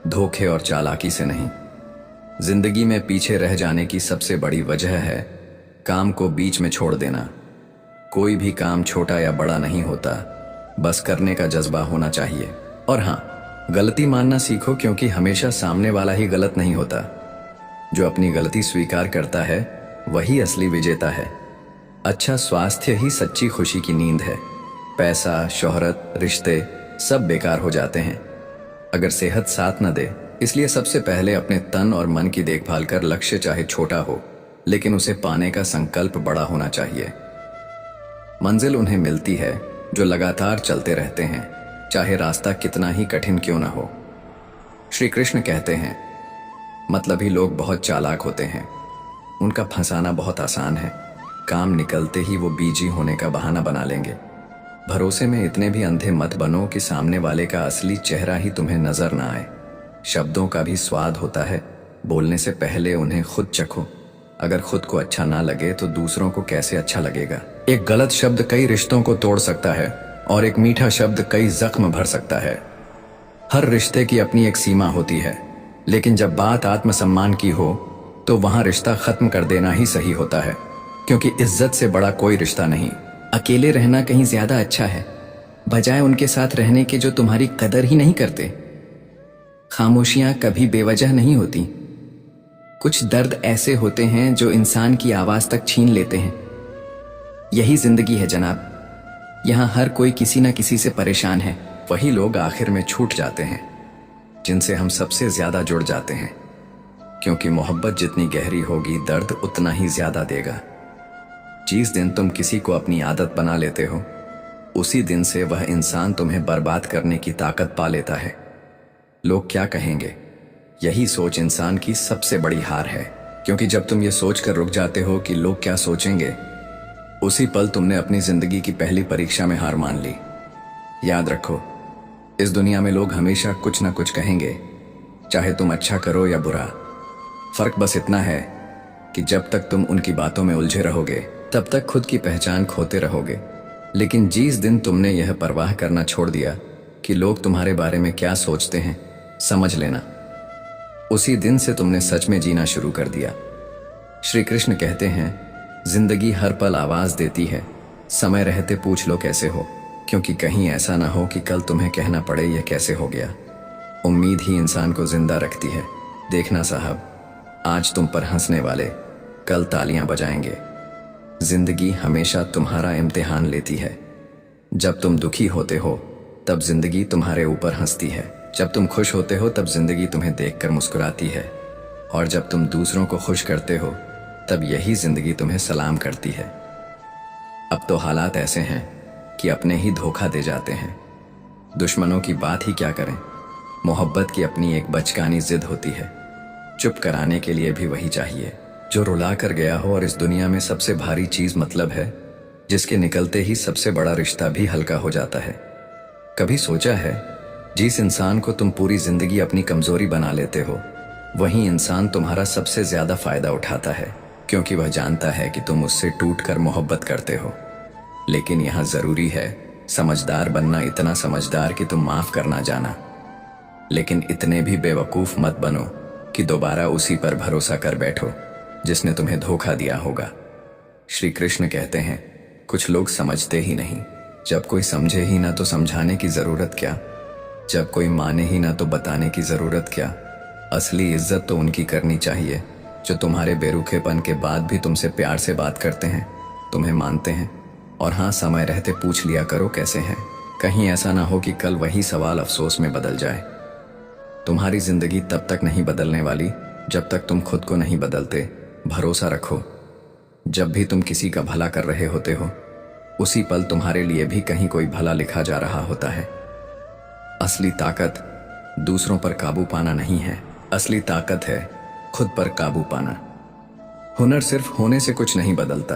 धोखे और चालाकी से नहीं। जिंदगी में पीछे रह जाने की सबसे बड़ी वजह है काम को बीच में छोड़ देना। कोई भी काम छोटा या बड़ा नहीं होता, बस करने का जज्बा होना चाहिए। और हाँ, गलती मानना सीखो, क्योंकि हमेशा सामने वाला ही गलत नहीं होता। जो अपनी गलती स्वीकार करता है वही असली विजेता है। अच्छा स्वास्थ्य ही सच्ची खुशी की नींद है। पैसा, शोहरत, रिश्ते सब बेकार हो जाते हैं अगर सेहत साथ न दे। इसलिए सबसे पहले अपने तन और मन की देखभाल कर, लक्ष्य चाहे छोटा हो लेकिन उसे पाने का संकल्प बड़ा होना चाहिए। मंजिल उन्हें मिलती है जो लगातार चलते रहते हैं, चाहे रास्ता कितना ही कठिन क्यों ना हो। श्री कृष्ण कहते हैं, मतलबी लोग बहुत चालाक होते हैं, उनका फंसाना बहुत आसान है। काम निकलते ही वो बीजी होने का बहाना बना लेंगे। भरोसे में इतने भी अंधे मत बनो कि सामने वाले का असली चेहरा ही तुम्हें नजर ना आए। शब्दों का भी स्वाद होता है, बोलने से पहले उन्हें खुद चखो। अगर खुद को अच्छा ना लगे तो दूसरों को कैसे अच्छा लगेगा। एक गलत शब्द कई रिश्तों को तोड़ सकता है और एक मीठा शब्द कई जख्म भर सकता है। हर रिश्ते की अपनी एक सीमा होती है, लेकिन जब बात आत्मसम्मान की हो तो वहां रिश्ता खत्म कर देना ही सही होता है, क्योंकि इज्जत से बड़ा कोई रिश्ता नहीं। अकेले रहना कहीं ज्यादा अच्छा है, बजाय उनके साथ रहने के जो तुम्हारी कदर ही नहीं करते। खामोशियां कभी बेवजह नहीं होती। कुछ दर्द ऐसे होते हैं जो इंसान की आवाज तक छीन लेते हैं। यही जिंदगी है जनाब। यहाँ हर कोई किसी न किसी से परेशान है। वही लोग आखिर में छूट जाते हैं जिनसे हम सबसे ज्यादा जुड़ जाते हैं, क्योंकि मोहब्बत जितनी गहरी होगी दर्द उतना ही ज्यादा देगा। जिस दिन तुम किसी को अपनी आदत बना लेते हो, उसी दिन से वह इंसान तुम्हें बर्बाद करने की ताकत पा लेता है। लोग क्या कहेंगे, यही सोच इंसान की सबसे बड़ी हार है, क्योंकि जब तुम ये सोचकर रुक जाते हो कि लोग क्या सोचेंगे, उसी पल तुमने अपनी जिंदगी की पहली परीक्षा में हार मान ली। याद रखो, इस दुनिया में लोग हमेशा कुछ ना कुछ कहेंगे, चाहे तुम अच्छा करो या बुरा। फर्क बस इतना है कि जब तक तुम उनकी बातों में उलझे रहोगे तब तक खुद की पहचान खोते रहोगे। लेकिन जिस दिन तुमने यह परवाह करना छोड़ दिया कि लोग तुम्हारे बारे में क्या सोचते हैं, समझ लेना उसी दिन से तुमने सच में जीना शुरू कर दिया। श्री कृष्ण कहते हैं, जिंदगी हर पल आवाज देती है, समय रहते पूछ लो कैसे हो, क्योंकि कहीं ऐसा ना हो कि कल तुम्हें कहना पड़े यह कैसे हो गया। उम्मीद ही इंसान को जिंदा रखती है। देखना साहब, आज तुम पर हंसने वाले कल तालियां बजाएंगे। जिंदगी हमेशा तुम्हारा इम्तिहान लेती है। जब तुम दुखी होते हो तब जिंदगी तुम्हारे ऊपर हंसती है, जब तुम खुश होते हो तब जिंदगी तुम्हें देखकर मुस्कुराती है, और जब तुम दूसरों को खुश करते हो तब यही जिंदगी तुम्हें सलाम करती है। अब तो हालात ऐसे हैं कि अपने ही धोखा दे जाते हैं। दुश्मनों की बात ही क्या करें। मोहब्बत की अपनी एक बचकानी जिद होती है, चुप कराने के लिए भी वही चाहिए जो रुला कर गया हो। और इस दुनिया में सबसे भारी चीज मतलब है, जिसके निकलते ही सबसे बड़ा रिश्ता भी हल्का हो जाता है। कभी सोचा है, जिस इंसान को तुम पूरी जिंदगी अपनी कमजोरी बना लेते हो, वही इंसान तुम्हारा सबसे ज्यादा फायदा उठाता है, क्योंकि वह जानता है कि तुम उससे टूटकर मोहब्बत करते हो। लेकिन यहाँ जरूरी है समझदार बनना, इतना समझदार कि तुम माफ करना जाना, लेकिन इतने भी बेवकूफ मत बनो कि दोबारा उसी पर भरोसा कर बैठो जिसने तुम्हें धोखा दिया होगा। श्री कृष्ण कहते हैं, कुछ लोग समझते ही नहीं। जब कोई समझे ही ना तो समझाने की जरूरत क्या, जब कोई माने ही ना तो बताने की जरूरत क्या। असली इज्जत तो उनकी करनी चाहिए जो तुम्हारे बेरुखेपन के बाद भी तुमसे प्यार से बात करते हैं, तुम्हें मानते हैं। और हाँ, समय रहते पूछ लिया करो कैसे हैं, कहीं ऐसा ना हो कि कल वही सवाल अफसोस में बदल जाए। तुम्हारी जिंदगी तब तक नहीं बदलने वाली जब तक तुम खुद को नहीं बदलते। भरोसा रखो, जब भी तुम किसी का भला कर रहे होते हो, उसी पल तुम्हारे लिए भी कहीं कोई भला लिखा जा रहा होता है। असली ताकत दूसरों पर काबू पाना नहीं है, असली ताकत है खुद पर काबू पाना। हुनर सिर्फ होने से कुछ नहीं बदलता।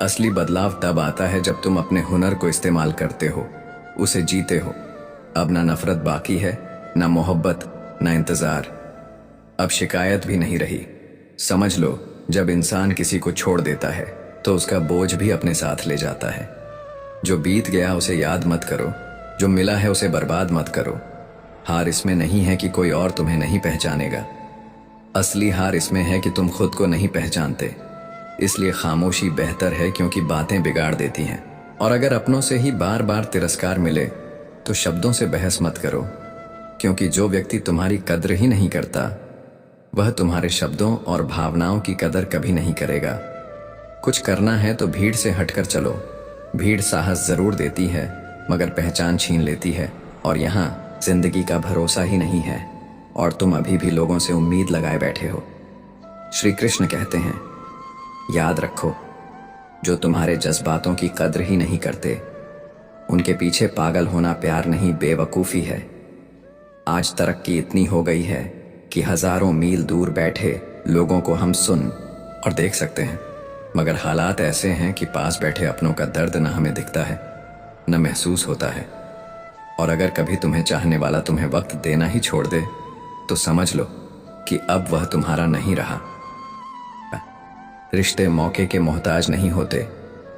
असली बदलाव तब आता है जब तुम अपने हुनर को इस्तेमाल करते हो, उसे जीते हो। अब ना नफरत बाकी है, ना मोहब्बत, ना इंतजार। अब शिकायत भी नहीं रही। समझ लो, जब इंसान किसी को छोड़ देता है तो उसका बोझ भी अपने साथ ले जाता है। जो बीत गया उसे याद मत करो, जो मिला है उसे बर्बाद मत करो। हार इसमें नहीं है कि कोई और तुम्हें नहीं पहचानेगा, असली हार इसमें है कि तुम खुद को नहीं पहचानते। इसलिए खामोशी बेहतर है, क्योंकि बातें बिगाड़ देती हैं। और अगर अपनों से ही बार बार तिरस्कार मिले तो शब्दों से बहस मत करो, क्योंकि जो व्यक्ति तुम्हारी कद्र ही नहीं करता वह तुम्हारे शब्दों और भावनाओं की कदर कभी नहीं करेगा। कुछ करना है तो भीड़ से हटकर चलो। भीड़ साहस जरूर देती है मगर पहचान छीन लेती है, और यहाँ जिंदगी का भरोसा ही नहीं है और तुम अभी भी लोगों से उम्मीद लगाए बैठे हो। श्री कृष्ण कहते हैं, याद रखो, जो तुम्हारे जज्बातों की कद्र ही नहीं करते उनके पीछे पागल होना प्यार नहीं, बेवकूफ़ी है। आज तरक्की इतनी हो गई है कि हजारों मील दूर बैठे लोगों को हम सुन और देख सकते हैं, मगर हालात ऐसे हैं कि पास बैठे अपनों का दर्द न हमें दिखता है न महसूस होता है। और अगर कभी तुम्हें चाहने वाला तुम्हें वक्त देना ही छोड़ दे तो समझ लो कि अब वह तुम्हारा नहीं रहा। रिश्ते मौके के मोहताज नहीं होते,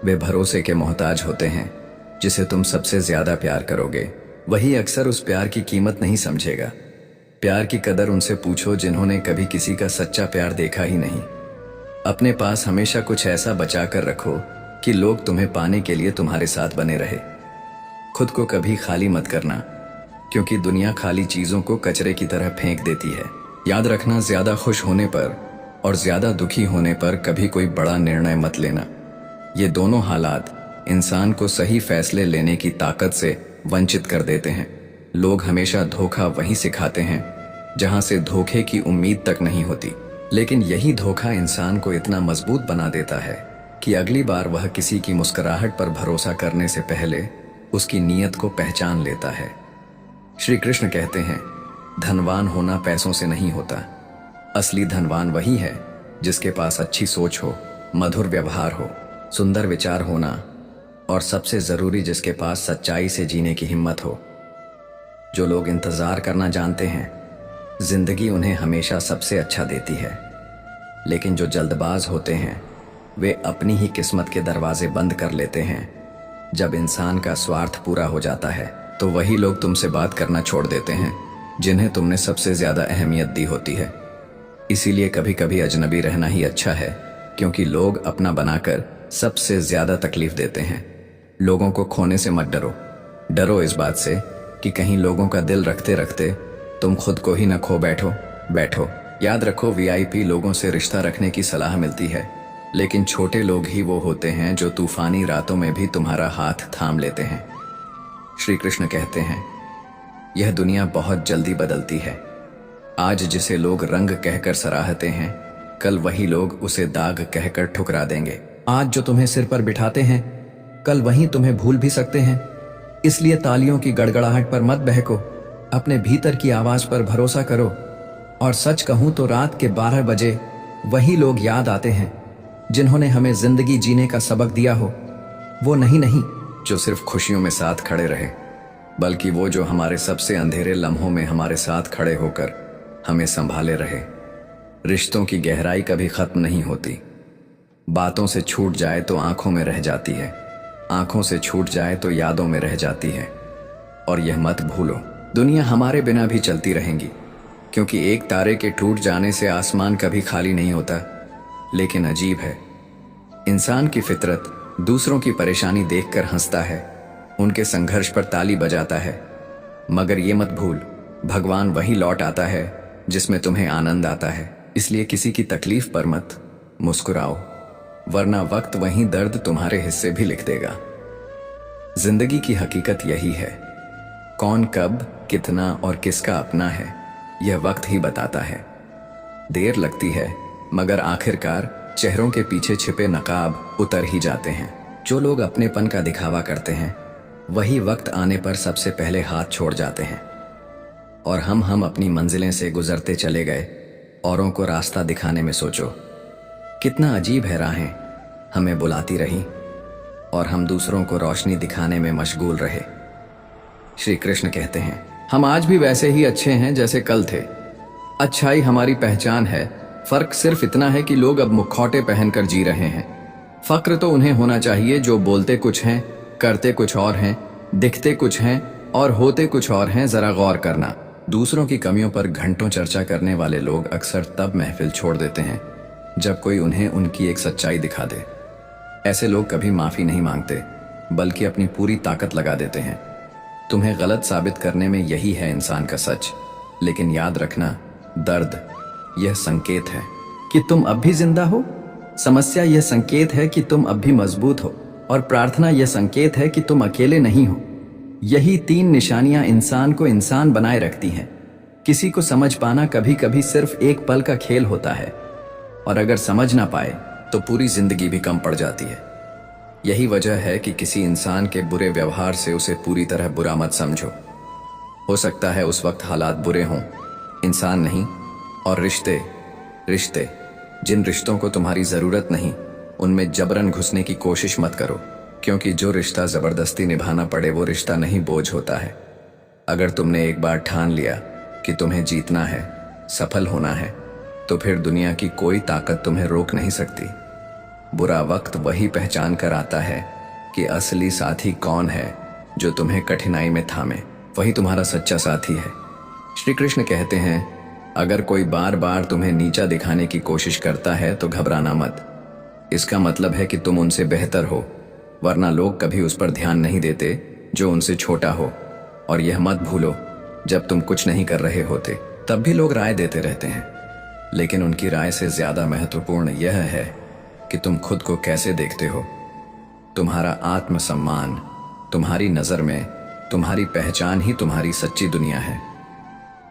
वे भरोसे के मोहताज होते हैं। जिसे तुम सबसे ज्यादा प्यार करोगे वही अक्सर उस प्यार की कीमत नहीं समझेगा। प्यार की कदर उनसे पूछो जिन्होंने कभी किसी का सच्चा प्यार देखा ही नहीं। अपने पास हमेशा कुछ ऐसा बचा कर रखो कि लोग तुम्हें पाने के लिए तुम्हारे साथ बने रहे। खुद को कभी खाली मत करना, क्योंकि दुनिया खाली चीजों को कचरे की तरह फेंक देती है। याद रखना, ज्यादा खुश होने पर और ज्यादा दुखी होने पर कभी कोई बड़ा निर्णय मत लेना। ये दोनों हालात इंसान को सही फैसले लेने की ताकत से वंचित कर देते हैं। लोग हमेशा धोखा वहीं सिखाते हैं जहां से धोखे की उम्मीद तक नहीं होती, लेकिन यही धोखा इंसान को इतना मजबूत बना देता है कि अगली बार वह किसी की मुस्कुराहट पर भरोसा करने से पहले उसकी नीयत को पहचान लेता है। श्री कृष्ण कहते हैं, धनवान होना पैसों से नहीं होता, असली धनवान वही है जिसके पास अच्छी सोच हो, मधुर व्यवहार हो, सुंदर विचार होना, और सबसे जरूरी जिसके पास सच्चाई से जीने की हिम्मत हो। जो लोग इंतजार करना जानते हैं जिंदगी उन्हें हमेशा सबसे अच्छा देती है, लेकिन जो जल्दबाज होते हैं वे अपनी ही किस्मत के दरवाजे बंद कर लेते हैं। जब इंसान का स्वार्थ पूरा हो जाता है तो वही लोग तुमसे बात करना छोड़ देते हैं जिन्हें तुमने सबसे ज्यादा अहमियत दी होती है। इसीलिए कभी कभी अजनबी रहना ही अच्छा है, क्योंकि लोग अपना बनाकर सबसे ज्यादा तकलीफ देते हैं। लोगों को खोने से मत डरो, डरो इस बात से कि कहीं लोगों का दिल रखते रखते तुम खुद को ही न खो बैठो। याद रखो, वीआईपी लोगों से रिश्ता रखने की सलाह मिलती है, लेकिन छोटे लोग ही वो होते हैं जो तूफानी रातों में भी तुम्हारा हाथ थाम लेते हैं। श्री कृष्ण कहते हैं, यह दुनिया बहुत जल्दी बदलती है। आज जिसे लोग रंग कहकर सराहते हैं, कल वही लोग उसे दाग कहकर ठुकरा देंगे। आज जो तुम्हें सिर पर बिठाते हैं कल वहीं तुम्हें भूल भी सकते हैं। इसलिए तालियों की गड़गड़ाहट पर मत बहको, अपने भीतर की आवाज पर भरोसा करो। और सच कहूं तो रात के 12 बजे वही लोग याद आते हैं जिन्होंने हमें जिंदगी जीने का सबक दिया हो। वो नहीं जो सिर्फ खुशियों में साथ खड़े रहे, बल्कि वो जो हमारे सबसे अंधेरे लम्हों में हमारे साथ खड़े होकर हमें संभाले रहे। रिश्तों की गहराई कभी खत्म नहीं होती। बातों से छूट जाए तो आंखों में रह जाती है, आंखों से छूट जाए तो यादों में रह जाती है। और यह मत भूलो, दुनिया हमारे बिना भी चलती रहेंगी, क्योंकि एक तारे के टूट जाने से आसमान कभी खाली नहीं होता। लेकिन अजीब है, इंसान की फितरत दूसरों की परेशानी देखकर हंसता है, उनके संघर्ष पर ताली बजाता है। मगर ये मत भूल, भगवान वही लौट आता है जिसमें तुम्हें आनंद आता है। इसलिए किसी की तकलीफ पर मत मुस्कुराओ, वरना वक्त वहीं दर्द तुम्हारे हिस्से भी लिख देगा। जिंदगी की हकीकत यही है, कौन कब कितना और किसका अपना है यह वक्त ही बताता है। देर लगती है मगर आखिरकार चेहरों के पीछे छिपे नकाब उतर ही जाते हैं। जो लोग अपनेपन का दिखावा करते हैं वही वक्त आने पर सबसे पहले हाथ छोड़ जाते हैं। और हम अपनी मंजिलें से गुजरते चले गए, औरों को रास्ता दिखाने में सोचो। कितना अजीब है, राहें हमें बुलाती रही और हम दूसरों को रोशनी दिखाने में मशगूल रहे। श्री कृष्ण कहते हैं, हम आज भी वैसे ही अच्छे हैं जैसे कल थे। अच्छाई हमारी पहचान है, फर्क सिर्फ इतना है कि लोग अब मुखौटे पहनकर जी रहे हैं। फक्र तो उन्हें होना चाहिए जो बोलते कुछ हैं, करते कुछ और हैं, दिखते कुछ हैं और होते कुछ और हैं। जरा गौर करना, दूसरों की कमियों पर घंटों चर्चा करने वाले लोग अक्सर तब महफिल छोड़ देते हैं जब कोई उन्हें उनकी एक सच्चाई दिखा दे। ऐसे लोग कभी माफी नहीं मांगते, बल्कि अपनी पूरी ताकत लगा देते हैं। तुम्हें गलत साबित करने में यही है इंसान का सच। लेकिन याद रखना, दर्द यह संकेत है कि तुम अब भी जिंदा हो, समस्या यह संकेत है कि तुम अब भी मजबूत हो, और प्रार्थना यह संकेत है कि तुम अकेले नहीं हो। यही 3 निशानियां इंसान को इंसान बनाए रखती हैं। किसी को समझ पाना कभी कभी सिर्फ एक पल का खेल होता है, और अगर समझ ना पाए तो पूरी जिंदगी भी कम पड़ जाती है। यही वजह है कि किसी इंसान के बुरे व्यवहार से उसे पूरी तरह बुरा मत समझो। हो सकता है उस वक्त हालात बुरे हों, इंसान नहीं। और रिश्ते जिन रिश्तों को तुम्हारी जरूरत नहीं, उनमें जबरन घुसने की कोशिश मत करो, क्योंकि जो रिश्ता जबरदस्ती निभाना पड़े वो रिश्ता नहीं, बोझ होता है। अगर तुमने एक बार ठान लिया कि तुम्हें जीतना है, सफल होना है, तो फिर दुनिया की कोई ताकत तुम्हें रोक नहीं सकती। बुरा वक्त वही पहचान कर आता है कि असली साथी कौन है। जो तुम्हें कठिनाई में थामे, वही तुम्हारा सच्चा साथी है। श्री कृष्ण कहते हैं, अगर कोई बार बार तुम्हें नीचा दिखाने की कोशिश करता है तो घबराना मत। इसका मतलब है कि तुम उनसे बेहतर हो, वरना लोग कभी उस पर ध्यान नहीं देते जो उनसे छोटा हो। और यह मत भूलो, जब तुम कुछ नहीं कर रहे होते तब भी लोग राय देते रहते हैं, लेकिन उनकी राय से ज्यादा महत्वपूर्ण यह है कि तुम खुद को कैसे देखते हो। तुम्हारा आत्मसम्मान, तुम्हारी नजर में तुम्हारी पहचान ही तुम्हारी सच्ची दुनिया है।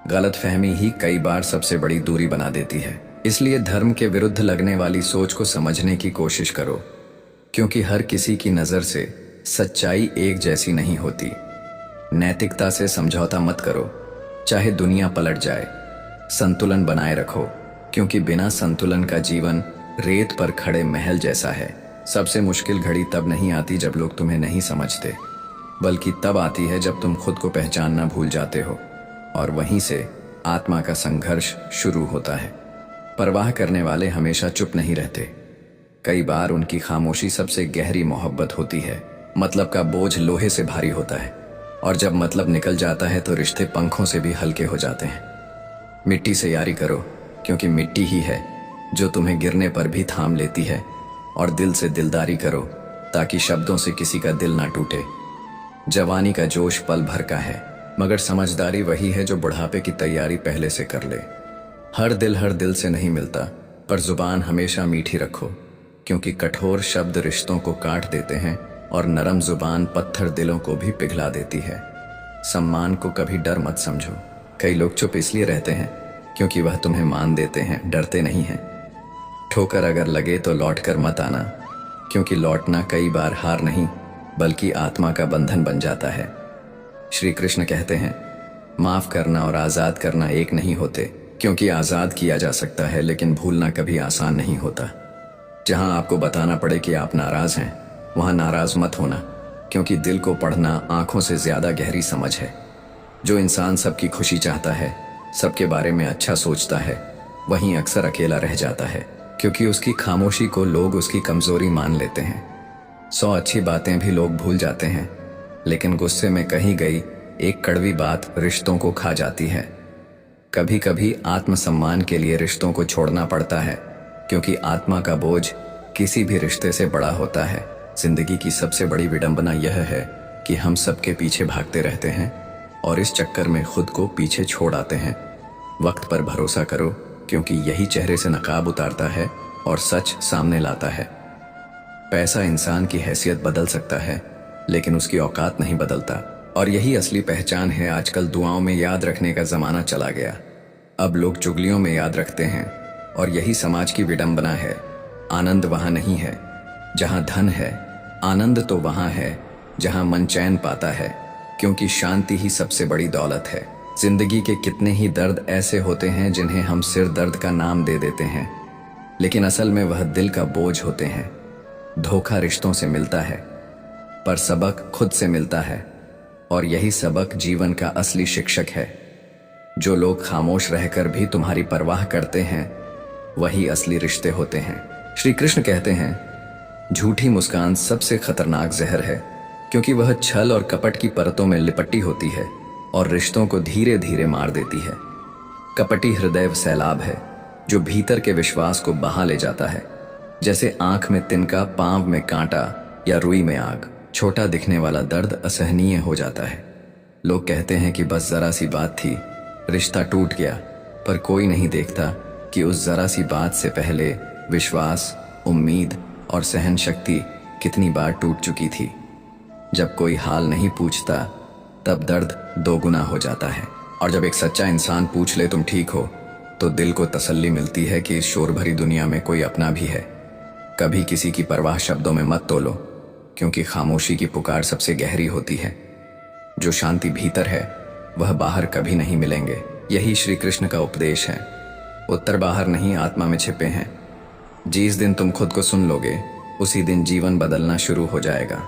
गलतफहमी ही कई बार सबसे बड़ी दूरी बना देती है। इसलिए धर्म के विरुद्ध लगने वाली सोच को समझने की कोशिश करो, क्योंकि हर किसी की नजर से सच्चाई एक जैसी नहीं होती। नैतिकता से समझौता मत करो, चाहे दुनिया पलट जाए। संतुलन बनाए रखो, क्योंकि बिना संतुलन का जीवन रेत पर खड़े महल जैसा है। सबसे मुश्किल घड़ी तब नहीं आती जब लोग तुम्हें नहीं समझते, बल्कि तब आती है जब तुम खुद को पहचानना भूल जाते हो, और वहीं से आत्मा का संघर्ष शुरू होता है। परवाह करने वाले हमेशा चुप नहीं रहते। कई बार उनकी खामोशी सबसे गहरी मोहब्बत होती है। मतलब का बोझ लोहे से भारी होता है, और जब मतलब निकल जाता है तो रिश्ते पंखों से भी हल्के हो जाते हैं। मिट्टी से यारी करो, क्योंकि मिट्टी ही है जो तुम्हें गिरने पर भी थाम लेती है। और दिल से दिलदारी करो, ताकि शब्दों से किसी का दिल ना टूटे। जवानी का जोश पल भर का है, मगर समझदारी वही है जो बुढ़ापे की तैयारी पहले से कर ले। हर दिल से नहीं मिलता, पर जुबान हमेशा मीठी रखो, क्योंकि कठोर शब्द रिश्तों को काट देते हैं और नरम जुबान पत्थर दिलों को भी पिघला देती है। सम्मान को कभी डर मत समझो। कई लोग चुप इसलिए रहते हैं क्योंकि वह तुम्हें मान देते हैं, डरते नहीं हैं। ठोकर अगर लगे तो लौट कर मत आना, क्योंकि लौटना कई बार हार नहीं, बल्कि आत्मा का बंधन बन जाता है। श्री कृष्ण कहते हैं, माफ करना और आजाद करना एक नहीं होते, क्योंकि आजाद किया जा सकता है, लेकिन भूलना कभी आसान नहीं होता। जहां आपको बताना पड़े कि आप नाराज हैं, वहां नाराज मत होना, क्योंकि दिल को पढ़ना आंखों से ज्यादा गहरी समझ है। जो इंसान सबकी खुशी चाहता है, सबके बारे में अच्छा सोचता है, वहीं अक्सर अकेला रह जाता है, क्योंकि उसकी खामोशी को लोग उसकी कमजोरी मान लेते हैं। 100 अच्छी बातें भी लोग भूल जाते हैं, लेकिन गुस्से में कही गई एक कड़वी बात रिश्तों को खा जाती है। कभी कभी आत्मसम्मान के लिए रिश्तों को छोड़ना पड़ता है, क्योंकि आत्मा का बोझ किसी भी रिश्ते से बड़ा होता है। जिंदगी की सबसे बड़ी विडंबना यह है कि हम सबके पीछे भागते रहते हैं और इस चक्कर में खुद को पीछे छोड़ आते हैं। वक्त पर भरोसा करो, क्योंकि यही चेहरे से नकाब उतारता है और सच सामने लाता है। पैसा इंसान की हैसियत बदल सकता है, लेकिन उसकी औकात नहीं बदलता, और यही असली पहचान है। आजकल दुआओं में याद रखने का जमाना चला गया, अब लोग चुगलियों में याद रखते हैं, और यही समाज की विडंबना है। आनंद वहां नहीं है जहां धन है, आनंद तो वहां है जहां मन चैन पाता है, क्योंकि शांति ही सबसे बड़ी दौलत है। जिंदगी के कितने ही दर्द ऐसे होते हैं जिन्हें हम सिर दर्द का नाम दे देते हैं, लेकिन असल में वह दिल का बोझ होते हैं। धोखा रिश्तों से मिलता है, पर सबक खुद से मिलता है, और यही सबक जीवन का असली शिक्षक है। जो लोग खामोश रहकर भी तुम्हारी परवाह करते हैं, वही असली रिश्ते होते हैं। श्री कृष्ण कहते हैं, झूठी मुस्कान सबसे खतरनाक जहर है, क्योंकि वह छल और कपट की परतों में लिपटी होती है और रिश्तों को धीरे धीरे मार देती है। कपटी हृदय सैलाब है, जो भीतर के विश्वास को बहा ले जाता है। जैसे आंख में तिनका, पांव में कांटा या रुई में आग। छोटा दिखने वाला दर्द असहनीय हो जाता है। लोग कहते हैं कि बस जरा सी बात थी, रिश्ता टूट गया, पर कोई नहीं देखता कि उस जरा सी बात से पहले विश्वास, उम्मीद और सहन शक्ति कितनी बार टूट चुकी थी। जब कोई हाल नहीं पूछता तब दर्द दोगुना हो जाता है, और जब एक सच्चा इंसान पूछ ले तुम ठीक हो, तो दिल को तसल्ली मिलती है कि इस शोर भरी दुनिया में कोई अपना भी है। कभी किसी की परवाह शब्दों में मत तोलो, क्योंकि खामोशी की पुकार सबसे गहरी होती है। जो शांति भीतर है वह बाहर कभी नहीं मिलेंगे। यही श्री कृष्ण का उपदेश है। उत्तर बाहर नहीं, आत्मा में छिपे हैं। जिस दिन तुम खुद को सुन लोगे, उसी दिन जीवन बदलना शुरू हो जाएगा।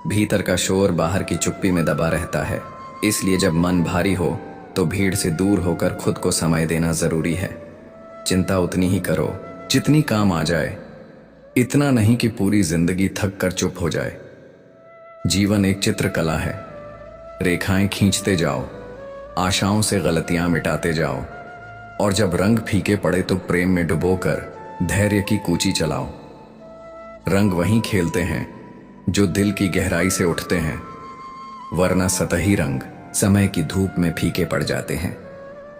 भीतर का शोर बाहर की चुप्पी में दबा रहता है। इसलिए जब मन भारी हो तो भीड़ से दूर होकर खुद को समय देना जरूरी है। चिंता उतनी ही करो जितनी काम आ जाए, इतना नहीं कि पूरी जिंदगी थक कर चुप हो जाए। जीवन एक चित्रकला है। रेखाएं खींचते जाओ, आशाओं से गलतियां मिटाते जाओ, और जब रंग फीके पड़े तो प्रेम में डुबोकर धैर्य की कूची चलाओ। रंग वहीं खेलते हैं जो दिल की गहराई से उठते हैं, वरना सतही रंग समय की धूप में फीके पड़ जाते हैं।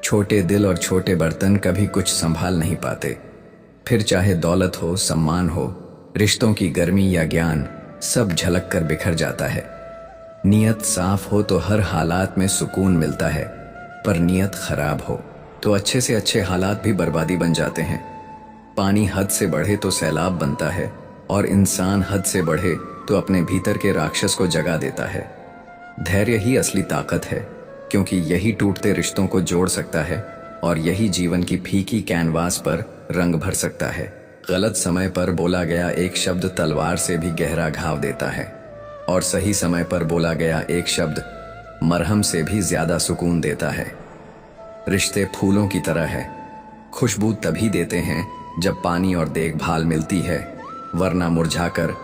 छोटे दिल और छोटे बर्तन कभी कुछ संभाल नहीं पाते। फिर चाहे दौलत हो, सम्मान हो, रिश्तों की गर्मी या ज्ञान, सब झलक कर बिखर जाता है। नियत साफ हो तो हर हालात में सुकून मिलता है, पर नियत खराब हो तो अच्छे से अच्छे हालात भी बर्बादी बन जाते हैं। पानी हद से बढ़े तो सैलाब बनता है, और इंसान हद से बढ़े तो अपने भीतर के राक्षस को जगा देता है। धैर्य ही असली ताकत है, क्योंकि यही टूटते रिश्तों को जोड़ सकता है, और यही जीवन की फीकी कैनवास पर रंग भर सकता है। गलत समय पर बोला गया एक शब्द तलवार से भी गहरा घाव देता है, और सही समय पर बोला गया एक शब्द मरहम से भी ज्यादा सुकून देता है। रिश्ते फूलों की तरह है, खुशबू तभी देते हैं जब पानी और देखभाल मिलती है, वरना मुरझाकर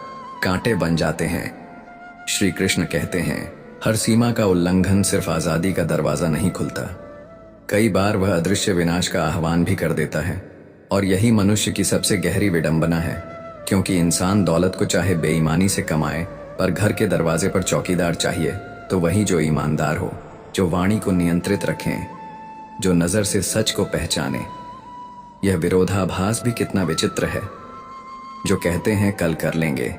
कांटे बन जाते हैं। श्री कृष्ण कहते हैं, हर सीमा का उल्लंघन सिर्फ आजादी का दरवाजा नहीं खुलता, कई बार वह अदृश्य विनाश का आह्वान भी कर देता है। और यही मनुष्य की सबसे गहरी विडंबना है, क्योंकि इंसान दौलत को चाहे बेईमानी से कमाए, पर घर के दरवाजे पर चौकीदार चाहिए तो वही जो ईमानदार हो, जो वाणी को नियंत्रित रखें, जो नजर से सच को पहचाने। यह विरोधाभास भी कितना विचित्र है। जो कहते हैं कल कर लेंगे,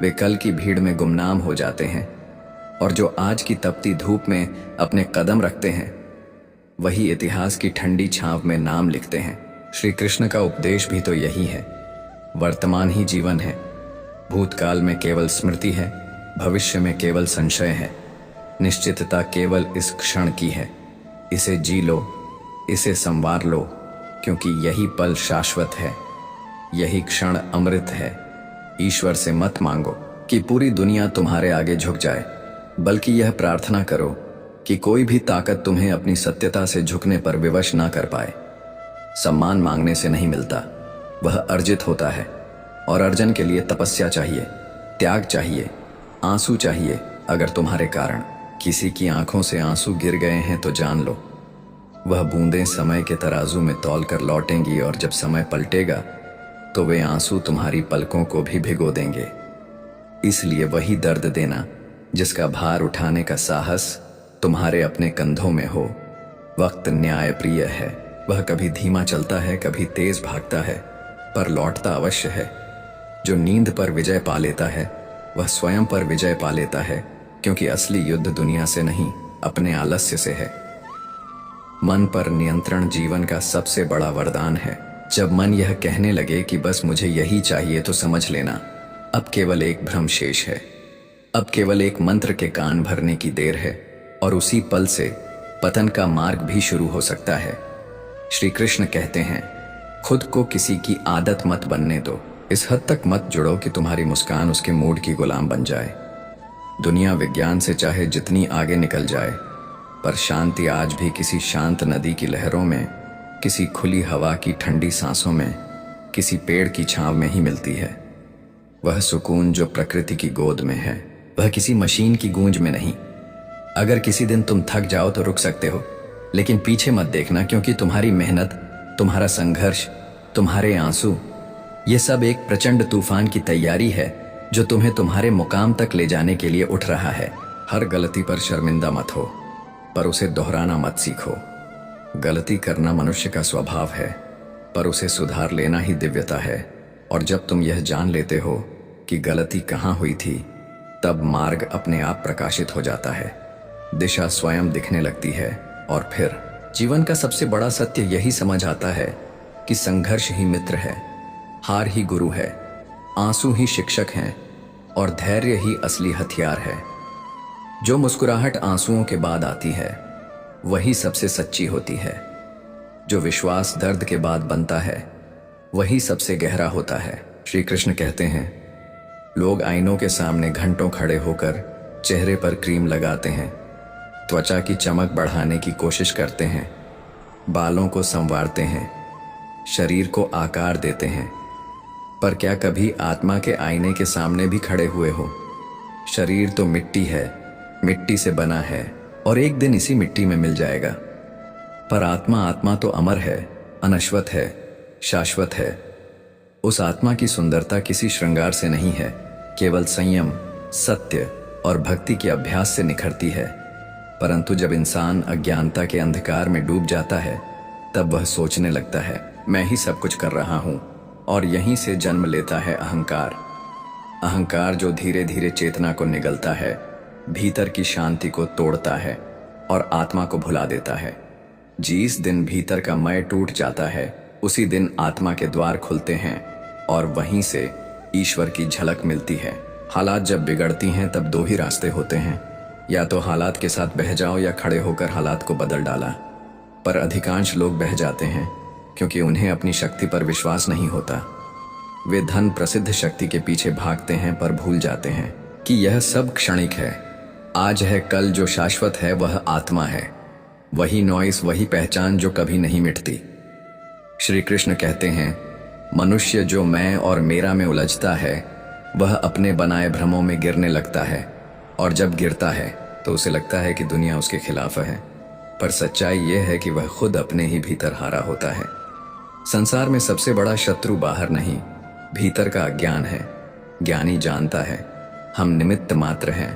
वे कल की भीड़ में गुमनाम हो जाते हैं, और जो आज की तपती धूप में अपने कदम रखते हैं, वही इतिहास की ठंडी छांव में नाम लिखते हैं। श्री कृष्ण का उपदेश भी तो यही है। वर्तमान ही जीवन है। भूतकाल में केवल स्मृति है, भविष्य में केवल संशय है। निश्चितता केवल इस क्षण की है। इसे जी लो, इसे संवार लो, क्योंकि यही पल शाश्वत है, यही क्षण अमृत है। ईश्वर से मत मांगो कि पूरी दुनिया तुम्हारे आगे झुक जाए, बल्कि यह प्रार्थना करो कि कोई भी ताकत तुम्हें अपनी सत्यता से झुकने पर विवश ना कर पाए। सम्मान मांगने से नहीं मिलता, वह अर्जित होता है, और अर्जन के लिए तपस्या चाहिए, त्याग चाहिए, आंसू चाहिए। अगर तुम्हारे कारण किसी की आंखों से आंसू गिर गए हैं तो जान लो, वह बूंदें समय के तराजू में तौल कर लौटेंगी, और जब समय पलटेगा तो वे आंसू तुम्हारी पलकों को भी भिगो देंगे। इसलिए वही दर्द देना जिसका भार उठाने का साहस तुम्हारे अपने कंधों में हो। वक्त न्यायप्रिय है, वह कभी धीमा चलता है, कभी तेज भागता है, पर लौटता अवश्य है। जो नींद पर विजय पा लेता है वह स्वयं पर विजय पा लेता है, क्योंकि असली युद्ध दुनिया से नहीं, अपने आलस्य से है। मन पर नियंत्रण जीवन का सबसे बड़ा वरदान है। जब मन यह कहने लगे कि बस मुझे यही चाहिए, तो समझ लेना अब केवल एक भ्रम शेष है। अब केवल एक मंत्र के कान भरने की देर है, और उसी पल से पतन का मार्ग भी शुरू हो सकता है। श्री कृष्ण कहते हैं, खुद को किसी की आदत मत बनने दो। इस हद तक मत जुड़ो कि तुम्हारी मुस्कान उसके मूड की गुलाम बन जाए। दुनिया विज्ञान से चाहे जितनी आगे निकल जाए, पर शांति आज भी किसी शांत नदी की लहरों में, किसी खुली हवा की ठंडी सांसों में, किसी पेड़ की छांव में ही मिलती है। वह सुकून जो प्रकृति की गोद में है, वह किसी मशीन की गूंज में नहीं। अगर किसी दिन तुम थक जाओ तो रुक सकते हो, लेकिन पीछे मत देखना, क्योंकि तुम्हारी मेहनत तुम्हारा संघर्ष, तुम्हारे आंसू, ये सब एक प्रचंड तूफान की तैयारी है जो तुम्हें तुम्हारे मुकाम तक ले जाने के लिए उठ रहा है। हर गलती पर शर्मिंदा मत हो, पर उसे दोहराना मत सीखो। गलती करना मनुष्य का स्वभाव है, पर उसे सुधार लेना ही दिव्यता है। और जब तुम यह जान लेते हो कि गलती कहाँ हुई थी, तब मार्ग अपने आप प्रकाशित हो जाता है, दिशा स्वयं दिखने लगती है। और फिर जीवन का सबसे बड़ा सत्य यही समझ आता है कि संघर्ष ही मित्र है, हार ही गुरु है, आंसू ही शिक्षक हैं और धैर्य ही असली हथियार है। जो मुस्कुराहट आंसुओं के बाद आती है वही सबसे सच्ची होती है। जो विश्वास दर्द के बाद बनता है वही सबसे गहरा होता है। श्री कृष्ण कहते हैं, लोग आईनों के सामने घंटों खड़े होकर चेहरे पर क्रीम लगाते हैं, त्वचा की चमक बढ़ाने की कोशिश करते हैं, बालों को संवारते हैं, शरीर को आकार देते हैं, पर क्या कभी आत्मा के आईने के सामने भी खड़े हुए हो? शरीर तो मिट्टी है, मिट्टी से बना है और एक दिन इसी मिट्टी में मिल जाएगा। पर आत्मा तो अमर है, अनश्वत है, शाश्वत है। उस आत्मा की सुंदरता किसी श्रृंगार से नहीं है, केवल संयम, सत्य और भक्ति के अभ्यास से निखरती है। परंतु जब इंसान अज्ञानता के अंधकार में डूब जाता है, तब वह सोचने लगता है, मैं ही सब कुछ कर रहा हूं, और यहीं से जन्म लेता है अहंकार। अहंकार जो धीरे धीरे चेतना को निगलता है, भीतर की शांति को तोड़ता है और आत्मा को भुला देता है। जिस दिन भीतर का मैं टूट जाता है, उसी दिन आत्मा के द्वार खुलते हैं और वहीं से ईश्वर की झलक मिलती है। हालात जब बिगड़ती हैं तब दो ही रास्ते होते हैं, या तो हालात के साथ बह जाओ या खड़े होकर हालात को बदल डाला। पर अधिकांश लोग बह जाते हैं क्योंकि उन्हें अपनी शक्ति पर विश्वास नहीं होता। वे धन प्रसिद्ध शक्ति के पीछे भागते हैं पर भूल जाते हैं कि यह सब क्षणिक है। आज है, कल जो शाश्वत है वह आत्मा है, वही नॉइस, वही पहचान जो कभी नहीं मिटती। श्री कृष्ण कहते हैं, मनुष्य जो मैं और मेरा में उलझता है वह अपने बनाए भ्रमों में गिरने लगता है, और जब गिरता है तो उसे लगता है कि दुनिया उसके खिलाफ है। पर सच्चाई यह है कि वह खुद अपने ही भीतर हारा होता है। संसार में सबसे बड़ा शत्रु बाहर नहीं, भीतर का अज्ञान है। ज्ञानी जानता है हम निमित्त मात्र हैं,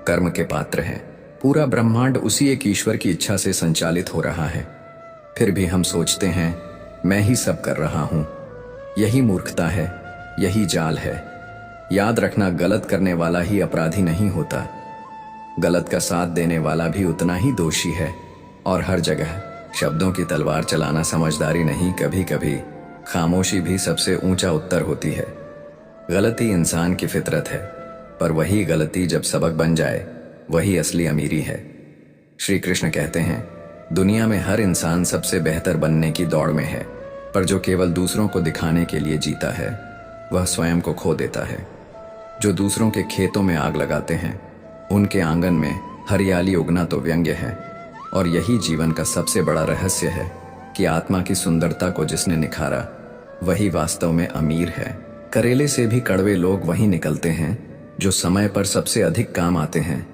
कर्म के पात्र हैं। पूरा ब्रह्मांड उसी एक ईश्वर की इच्छा से संचालित हो रहा है। फिर भी हम सोचते हैं मैं ही सब कर रहा हूं। यही मूर्खता है, यही जाल है। याद रखना, गलत करने वाला ही अपराधी नहीं होता, गलत का साथ देने वाला भी उतना ही दोषी है। और हर जगह शब्दों की तलवार चलाना समझदारी नहीं, कभी कभी खामोशी भी सबसे ऊंचा उत्तर होती है। गलती इंसान की फितरत है, पर वही गलती जब सबक बन जाए वही असली अमीरी है। श्री कृष्ण कहते हैं, दुनिया में हर इंसान सबसे बेहतर बनने की दौड़ में है, पर जो केवल दूसरों को दिखाने के लिए जीता है वह स्वयं को खो देता है। जो दूसरों के खेतों में आग लगाते हैं, उनके आंगन में हरियाली उगना तो व्यंग्य है। और यही जीवन का सबसे बड़ा रहस्य है कि आत्मा की सुंदरता को जिसने निखारा वही वास्तव में अमीर है। करेले से भी कड़वे लोग वही निकलते हैं जो समय पर सबसे अधिक काम आते हैं,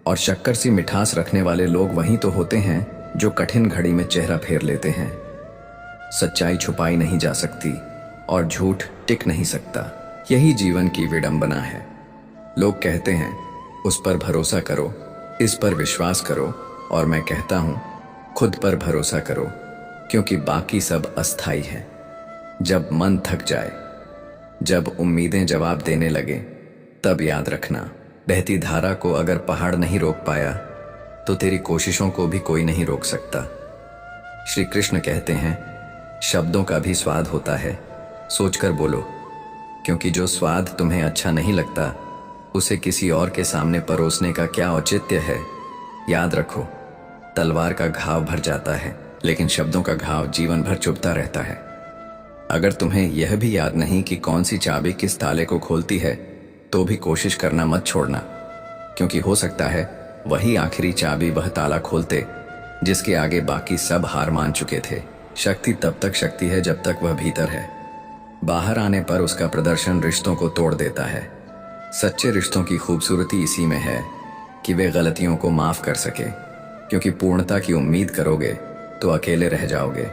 और शक्कर सी मिठास रखने वाले लोग वही तो होते हैं जो कठिन घड़ी में चेहरा फेर लेते हैं। सच्चाई छुपाई नहीं जा सकती और झूठ टिक नहीं सकता। यही जीवन की विडंबना है। लोग कहते हैं उस पर भरोसा करो, इस पर विश्वास करो, और मैं कहता हूं खुद पर भरोसा करो, क्योंकि बाकी सब अस्थाई है। जब मन थक जाए, जब उम्मीदें जवाब देने लगे, तब याद रखना, बहती धारा को अगर पहाड़ नहीं रोक पाया तो तेरी कोशिशों को भी कोई नहीं रोक सकता। श्री कृष्ण कहते हैं, शब्दों का भी स्वाद होता है, सोचकर बोलो, क्योंकि जो स्वाद तुम्हें अच्छा नहीं लगता उसे किसी और के सामने परोसने का क्या औचित्य है। याद रखो, तलवार का घाव भर जाता है, लेकिन शब्दों का घाव जीवन भर चुभता रहता है। अगर तुम्हें यह भी याद नहीं कि कौन सी चाबी किस ताले को खोलती है, तो भी कोशिश करना मत छोड़ना, क्योंकि हो सकता है वही आखिरी चाबी वह ताला खोलते जिसके आगे बाकी सब हार मान चुके थे। शक्ति तब तक शक्ति है जब तक वह भीतर है। बाहर आने पर उसका प्रदर्शन रिश्तों को तोड़ देता है। सच्चे रिश्तों की खूबसूरती इसी में है कि वे गलतियों को माफ कर सके, क्योंकि पूर्णता की उम्मीद करोगे तो अकेले रह जाओगे।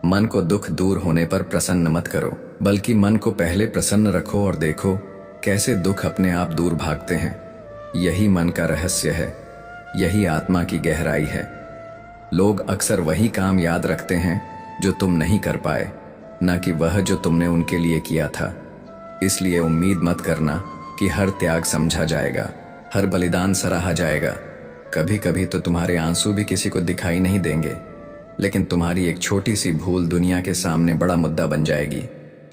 मन को दुख दूर होने पर प्रसन्न मत करो, बल्कि मन को पहले प्रसन्न रखो और देखो कैसे दुख अपने आप दूर भागते हैं। यही मन का रहस्य है, यही आत्मा की गहराई है। लोग अक्सर वही काम याद रखते हैं जो तुम नहीं कर पाए, न कि वह जो तुमने उनके लिए किया था। इसलिए उम्मीद मत करना कि हर त्याग समझा जाएगा, हर बलिदान सराहा जाएगा। कभी कभी तो तुम्हारे आंसू भी किसी को दिखाई नहीं देंगे, लेकिन तुम्हारी एक छोटी सी भूल दुनिया के सामने बड़ा मुद्दा बन जाएगी।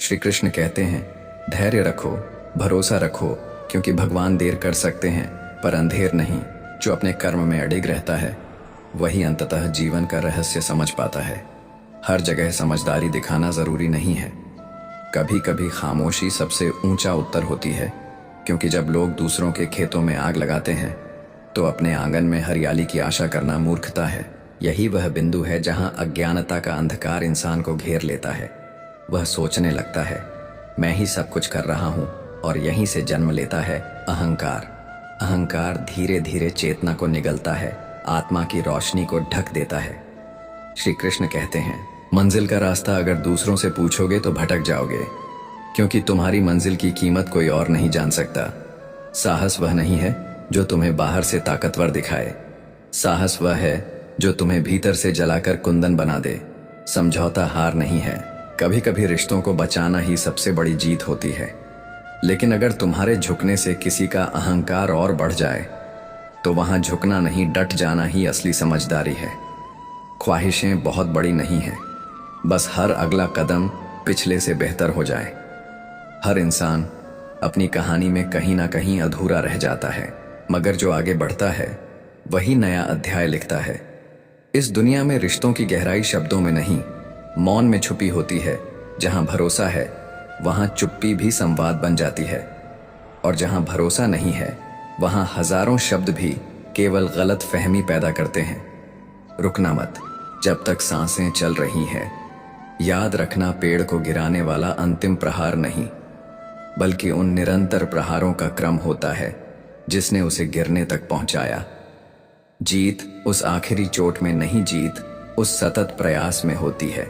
श्री कृष्ण कहते हैं, धैर्य रखो, भरोसा रखो, क्योंकि भगवान देर कर सकते हैं पर अंधेर नहीं। जो अपने कर्म में अडिग रहता है वही अंततः जीवन का रहस्य समझ पाता है। हर जगह समझदारी दिखाना जरूरी नहीं है। कभी कभी खामोशी सबसे ऊंचा उत्तर होती है, क्योंकि जब लोग दूसरों के खेतों में आग लगाते हैं तो अपने आंगन में हरियाली की आशा करना मूर्खता है। यही वह बिंदु है जहां अज्ञानता का अंधकार इंसान को घेर लेता है। वह सोचने लगता है, मैं ही सब कुछ कर रहा हूं, और यहीं से जन्म लेता है अहंकार। अहंकार धीरे धीरे चेतना को निगलता है, आत्मा की रोशनी को ढक देता है। श्री कृष्ण कहते हैं, मंजिल का रास्ता अगर दूसरों से पूछोगे तो भटक जाओगे, क्योंकि तुम्हारी मंजिल की कीमत कोई और नहीं जान सकता। साहस वह नहीं है जो तुम्हें बाहर से ताकतवर दिखाए, साहस वह है जो तुम्हें भीतर से जलाकर कुंदन बना दे। समझौता हार नहीं है। कभी कभी रिश्तों को बचाना ही सबसे बड़ी जीत होती है, लेकिन अगर तुम्हारे झुकने से किसी का अहंकार और बढ़ जाए तो वहां झुकना नहीं, डट जाना ही असली समझदारी है। ख्वाहिशें बहुत बड़ी नहीं हैं, बस हर अगला कदम पिछले से बेहतर हो जाए। हर इंसान अपनी कहानी में कहीं ना कहीं अधूरा रह जाता है, मगर जो आगे बढ़ता है वही नया अध्याय लिखता है। इस दुनिया में रिश्तों की गहराई शब्दों में नहीं, मौन में छुपी होती है। जहां भरोसा है वहां चुप्पी भी संवाद बन जाती है, और जहां भरोसा नहीं है वहां हजारों शब्द भी केवल गलत फहमी पैदा करते हैं। रुकना मत जब तक सांसें चल रही हैं। याद रखना, पेड़ को गिराने वाला अंतिम प्रहार नहीं, बल्कि उन निरंतर प्रहारों का क्रम होता है जिसने उसे गिरने तक पहुंचाया। जीत उस आखिरी चोट में नहीं, जीत उस सतत प्रयास में होती है।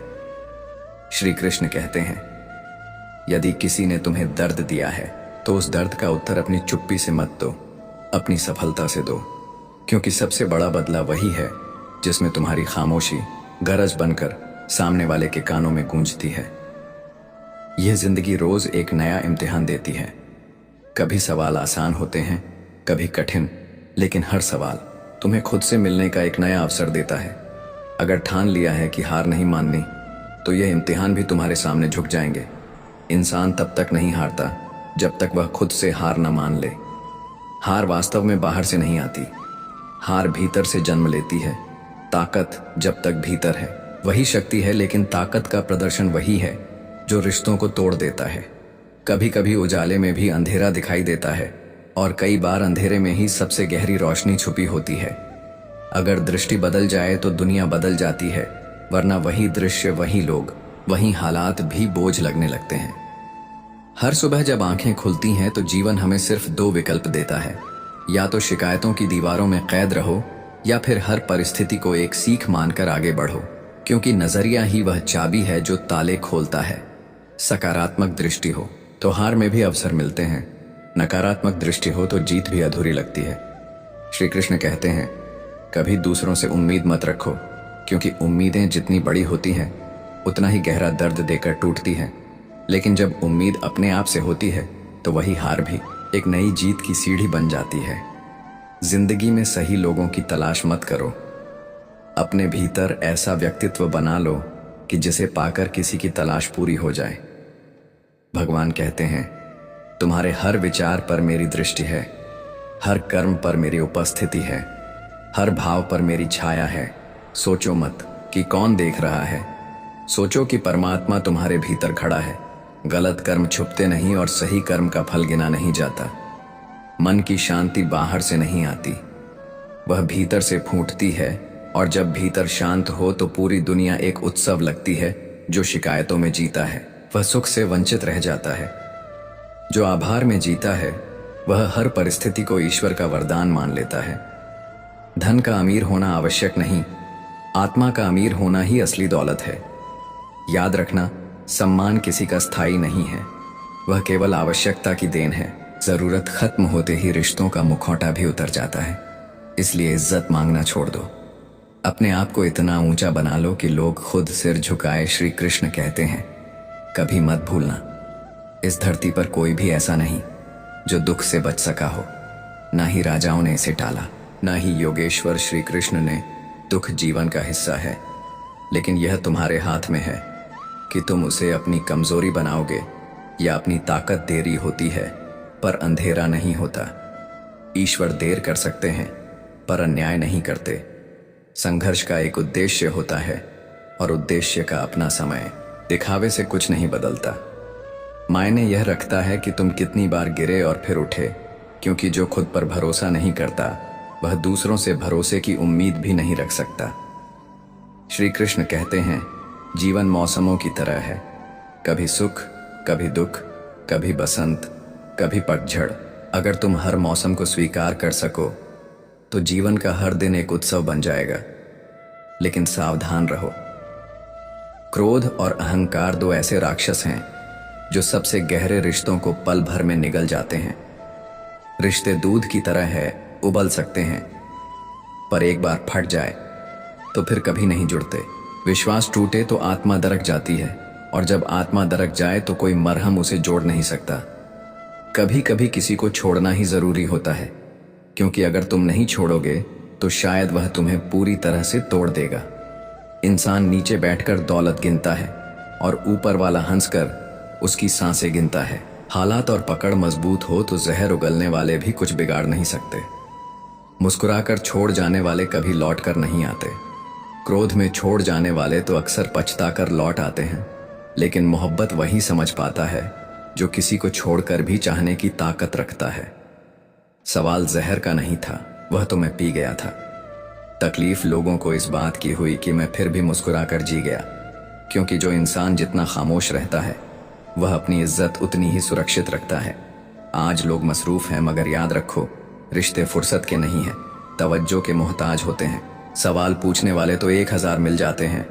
श्री कृष्ण कहते हैं, यदि किसी ने तुम्हें दर्द दिया है तो उस दर्द का उत्तर अपनी चुप्पी से मत दो, अपनी सफलता से दो, क्योंकि सबसे बड़ा बदला वही है जिसमें तुम्हारी खामोशी गरज बनकर सामने वाले के कानों में गूंजती है। यह जिंदगी रोज एक नया इम्तिहान देती है। कभी सवाल आसान होते हैं, कभी कठिन, लेकिन हर सवाल तुम्हें खुद से मिलने का एक नया अवसर देता है। अगर ठान लिया है कि हार नहीं माननी, तो यह इम्तिहान भी तुम्हारे सामने झुक जाएंगे। इंसान तब तक नहीं हारता जब तक वह खुद से हार न मान ले। हार वास्तव में बाहर से नहीं आती, हार भीतर से जन्म लेती है। ताकत जब तक भीतर है वही शक्ति है, लेकिन ताकत का प्रदर्शन वही है जो रिश्तों को तोड़ देता है। कभी कभी उजाले में भी अंधेरा दिखाई देता है, और कई बार अंधेरे में ही सबसे गहरी रोशनी छुपी होती है। अगर दृष्टि बदल जाए तो दुनिया बदल जाती है, वरना वही दृश्य, वही लोग, वही हालात भी बोझ लगने लगते हैं। हर सुबह जब आंखें खुलती हैं तो जीवन हमें सिर्फ दो विकल्प देता है, या तो शिकायतों की दीवारों में कैद रहो, या फिर हर परिस्थिति को एक सीख मानकर आगे बढ़ो, क्योंकि नजरिया ही वह चाबी है जो ताले खोलता है। सकारात्मक दृष्टि हो तो हार में भी अवसर मिलते हैं, नकारात्मक दृष्टि हो तो जीत भी अधूरी लगती है। श्री कृष्ण कहते हैं, कभी दूसरों से उम्मीद मत रखो, क्योंकि उम्मीदें जितनी बड़ी होती हैं उतना ही गहरा दर्द देकर टूटती हैं। लेकिन जब उम्मीद अपने आप से होती है तो वही हार भी एक नई जीत की सीढ़ी बन जाती है। जिंदगी में सही लोगों की तलाश मत करो, अपने भीतर ऐसा व्यक्तित्व बना लो कि जिसे पाकर किसी की तलाश पूरी हो जाए। भगवान कहते हैं, तुम्हारे हर विचार पर मेरी दृष्टि है, हर कर्म पर मेरी उपस्थिति है, हर भाव पर मेरी छाया है। सोचो मत कि कौन देख रहा है, सोचो कि परमात्मा तुम्हारे भीतर खड़ा है। गलत कर्म छुपते नहीं और सही कर्म का फल गिना नहीं जाता। मन की शांति बाहर से नहीं आती, वह भीतर से फूटती है, और जब भीतर शांत हो तो पूरी दुनिया एक उत्सव लगती है। जो शिकायतों में जीता है वह सुख से वंचित रह जाता है। जो आभार में जीता है वह हर परिस्थिति को ईश्वर का वरदान मान लेता है। धन का अमीर होना आवश्यक नहीं, आत्मा का अमीर होना ही असली दौलत है। याद रखना, सम्मान किसी का स्थायी नहीं है, वह केवल आवश्यकता की देन है। जरूरत खत्म होते ही रिश्तों का मुखौटा भी उतर जाता है, इसलिए इज्जत मांगना छोड़ दो। अपने आप को इतना ऊंचा बना लो कि लोग खुद सिर झुकाए। श्री कृष्ण कहते हैं, कभी मत भूलना, इस धरती पर कोई भी ऐसा नहीं जो दुख से बच सका हो। ना ही राजाओं ने इसे टाला, ना ही योगेश्वर श्री कृष्ण ने। दुख जीवन का हिस्सा है, लेकिन यह तुम्हारे हाथ में है कि तुम उसे अपनी कमजोरी बनाओगे या अपनी ताकत। देरी होती है पर अंधेरा नहीं होता। ईश्वर देर कर सकते हैं पर अन्याय नहीं करते। संघर्ष का एक उद्देश्य होता है और उद्देश्य का अपना समय। दिखावे से कुछ नहीं बदलता। मायने यह रखता है कि तुम कितनी बार गिरे और फिर उठे, क्योंकि जो खुद पर भरोसा नहीं करता वह दूसरों से भरोसे की उम्मीद भी नहीं रख सकता। श्री कृष्ण कहते हैं, जीवन मौसमों की तरह है, कभी सुख, कभी दुख, कभी बसंत, कभी पतझड़। अगर तुम हर मौसम को स्वीकार कर सको तो जीवन का हर दिन एक उत्सव बन जाएगा। लेकिन सावधान रहो, क्रोध और अहंकार दो ऐसे राक्षस हैं जो सबसे गहरे रिश्तों को पल भर में निगल जाते हैं। रिश्ते दूध की तरह है, उबल सकते हैं, पर एक बार फट जाए तो फिर कभी नहीं जुड़ते। विश्वास टूटे तो आत्मा दरक जाती है, और जब आत्मा दरक जाए तो कोई मरहम उसे जोड़ नहीं सकता। कभी कभी किसी को छोड़ना ही जरूरी होता है, क्योंकि अगर तुम नहीं छोड़ोगे तो शायद वह तुम्हें पूरी तरह से तोड़ देगा। इंसान नीचे बैठकर दौलत गिनता है और ऊपर वाला हंसकर उसकी सांसें गिनता है। हालात और पकड़ मजबूत हो तो जहर उगलने वाले भी कुछ बिगाड़ नहीं सकते। मुस्कुराकर छोड़ जाने वाले कभी लौट कर नहीं आते। क्रोध में छोड़ जाने वाले तो अक्सर पछताकर लौट आते हैं। लेकिन मोहब्बत वही समझ पाता है जो किसी को छोड़कर भी चाहने की ताकत रखता है। सवाल जहर का नहीं था, वह तो मैं पी गया था। तकलीफ लोगों को इस बात की हुई कि मैं फिर भी मुस्कुराकर जी गया, क्योंकि जो इंसान जितना खामोश रहता है वह अपनी इज्जत उतनी ही सुरक्षित रखता है। आज लोग मसरूफ हैं, मगर याद रखो, रिश्ते फुर्सत के नहीं हैं, तवज्जो के मोहताज होते हैं। सवाल पूछने वाले तो 1000 मिल जाते हैं,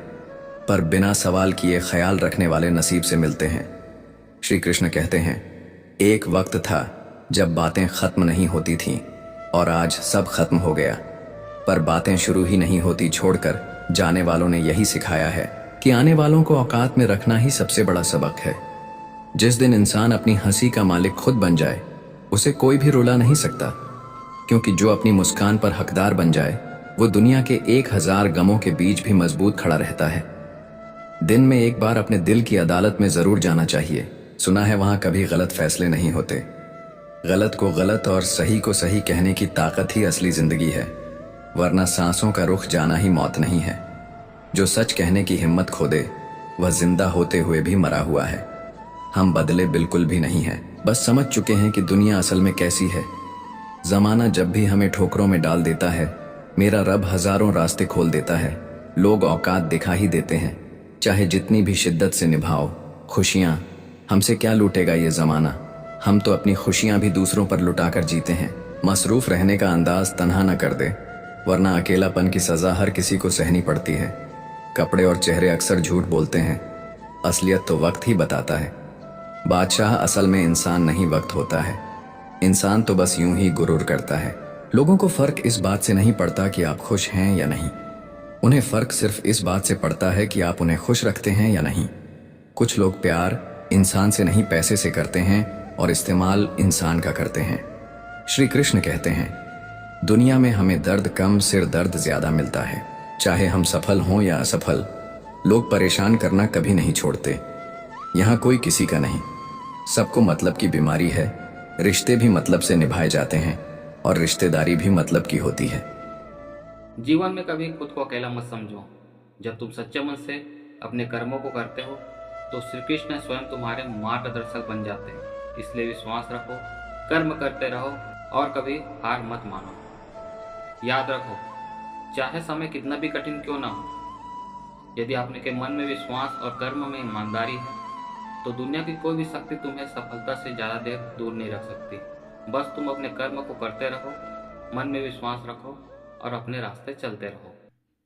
पर बिना सवाल किए ख्याल रखने वाले नसीब से मिलते हैं। श्री कृष्ण कहते हैं, एक वक्त था जब बातें खत्म नहीं होती थीं, और आज सब खत्म हो गया। पर बातें शुरू ही नहीं होती। छोड़कर जाने वालों ने यही सिखाया है कि आने वालों को औकात में रखना ही सबसे बड़ा सबक है। जिस दिन इंसान अपनी हंसी का मालिक खुद बन जाए, उसे कोई भी रुला नहीं सकता, क्योंकि जो अपनी मुस्कान पर हकदार बन जाए वो दुनिया के 1000 गमों के बीच भी मजबूत खड़ा रहता है। दिन में एक बार अपने दिल की अदालत में जरूर जाना चाहिए। सुना है वहां कभी गलत फैसले नहीं होते। गलत को गलत और सही को सही कहने की ताकत ही असली जिंदगी है, वरना सांसों का रुख जाना ही मौत नहीं है। जो सच कहने की हिम्मत खो दे वह जिंदा होते हुए भी मरा हुआ है। हम बदले बिल्कुल भी नहीं हैं, बस समझ चुके हैं कि दुनिया असल में कैसी है। जमाना जब भी हमें ठोकरों में डाल देता है, मेरा रब हजारों रास्ते खोल देता है। लोग औकात दिखा ही देते हैं, चाहे जितनी भी शिद्दत से निभाओ। खुशियां हमसे क्या लूटेगा ये जमाना, हम तो अपनी खुशियां भी दूसरों पर लुटाकर जीते हैं। मसरूफ रहने का अंदाज तन्हा न कर दे, वरना अकेलापन की सजा हर किसी को सहनी पड़ती है। कपड़े और चेहरे अक्सर झूठ बोलते हैं, असलियत तो वक्त ही बताता है। बादशाह असल में इंसान नहीं, वक्त होता है। इंसान तो बस यूं ही गुरूर करता है। लोगों को फर्क इस बात से नहीं पड़ता कि आप खुश हैं या नहीं, उन्हें फर्क सिर्फ इस बात से पड़ता है कि आप उन्हें खुश रखते हैं या नहीं। कुछ लोग प्यार इंसान से नहीं पैसे से करते हैं और इस्तेमाल इंसान का करते हैं। श्री कृष्ण कहते हैं, दुनिया में हमें दर्द कम, सिर दर्द ज्यादा मिलता है। चाहे हम सफल हों या असफल, लोग परेशान करना कभी नहीं छोड़ते। यहाँ कोई किसी का नहीं, सबको मतलब की बीमारी है। रिश्ते भी मतलब से निभाए जाते हैं और रिश्तेदारी भी मतलब की होती है। जीवन में कभी खुद को अकेला मत समझो। जब तुम सच्चे मन से अपने कर्मों को करते हो तो श्री कृष्ण स्वयं तुम्हारे मार्गदर्शक बन जाते हैं। इसलिए विश्वास रखो, कर्म करते रहो और कभी हार मत मानो। याद रखो, चाहे समय कितना भी कठिन क्यों ना हो, यदि आपके मन में विश्वास और कर्म में ईमानदारी है तो दुनिया की कोई भी शक्ति तुम्हें सफलता से ज़्यादा देर दूर नहीं रख सकती। बस तुम अपने कर्म को करते रहो, मन में विश्वास रखो और अपने रास्ते चलते रहो।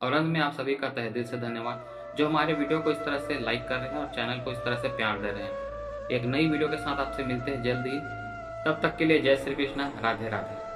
और अंत में आप सभी का तहे दिल से धन्यवाद। जो हमारे वीडियो को इस तरह से लाइक कर रहे हैं और चैनल को इस तरह से प्यार दे रहे हैं। एक नई वीडियो के साथ आपसे मिलते हैं जल्द ही। तब तक के लिए जय श्री कृष्ण, राधे राधे।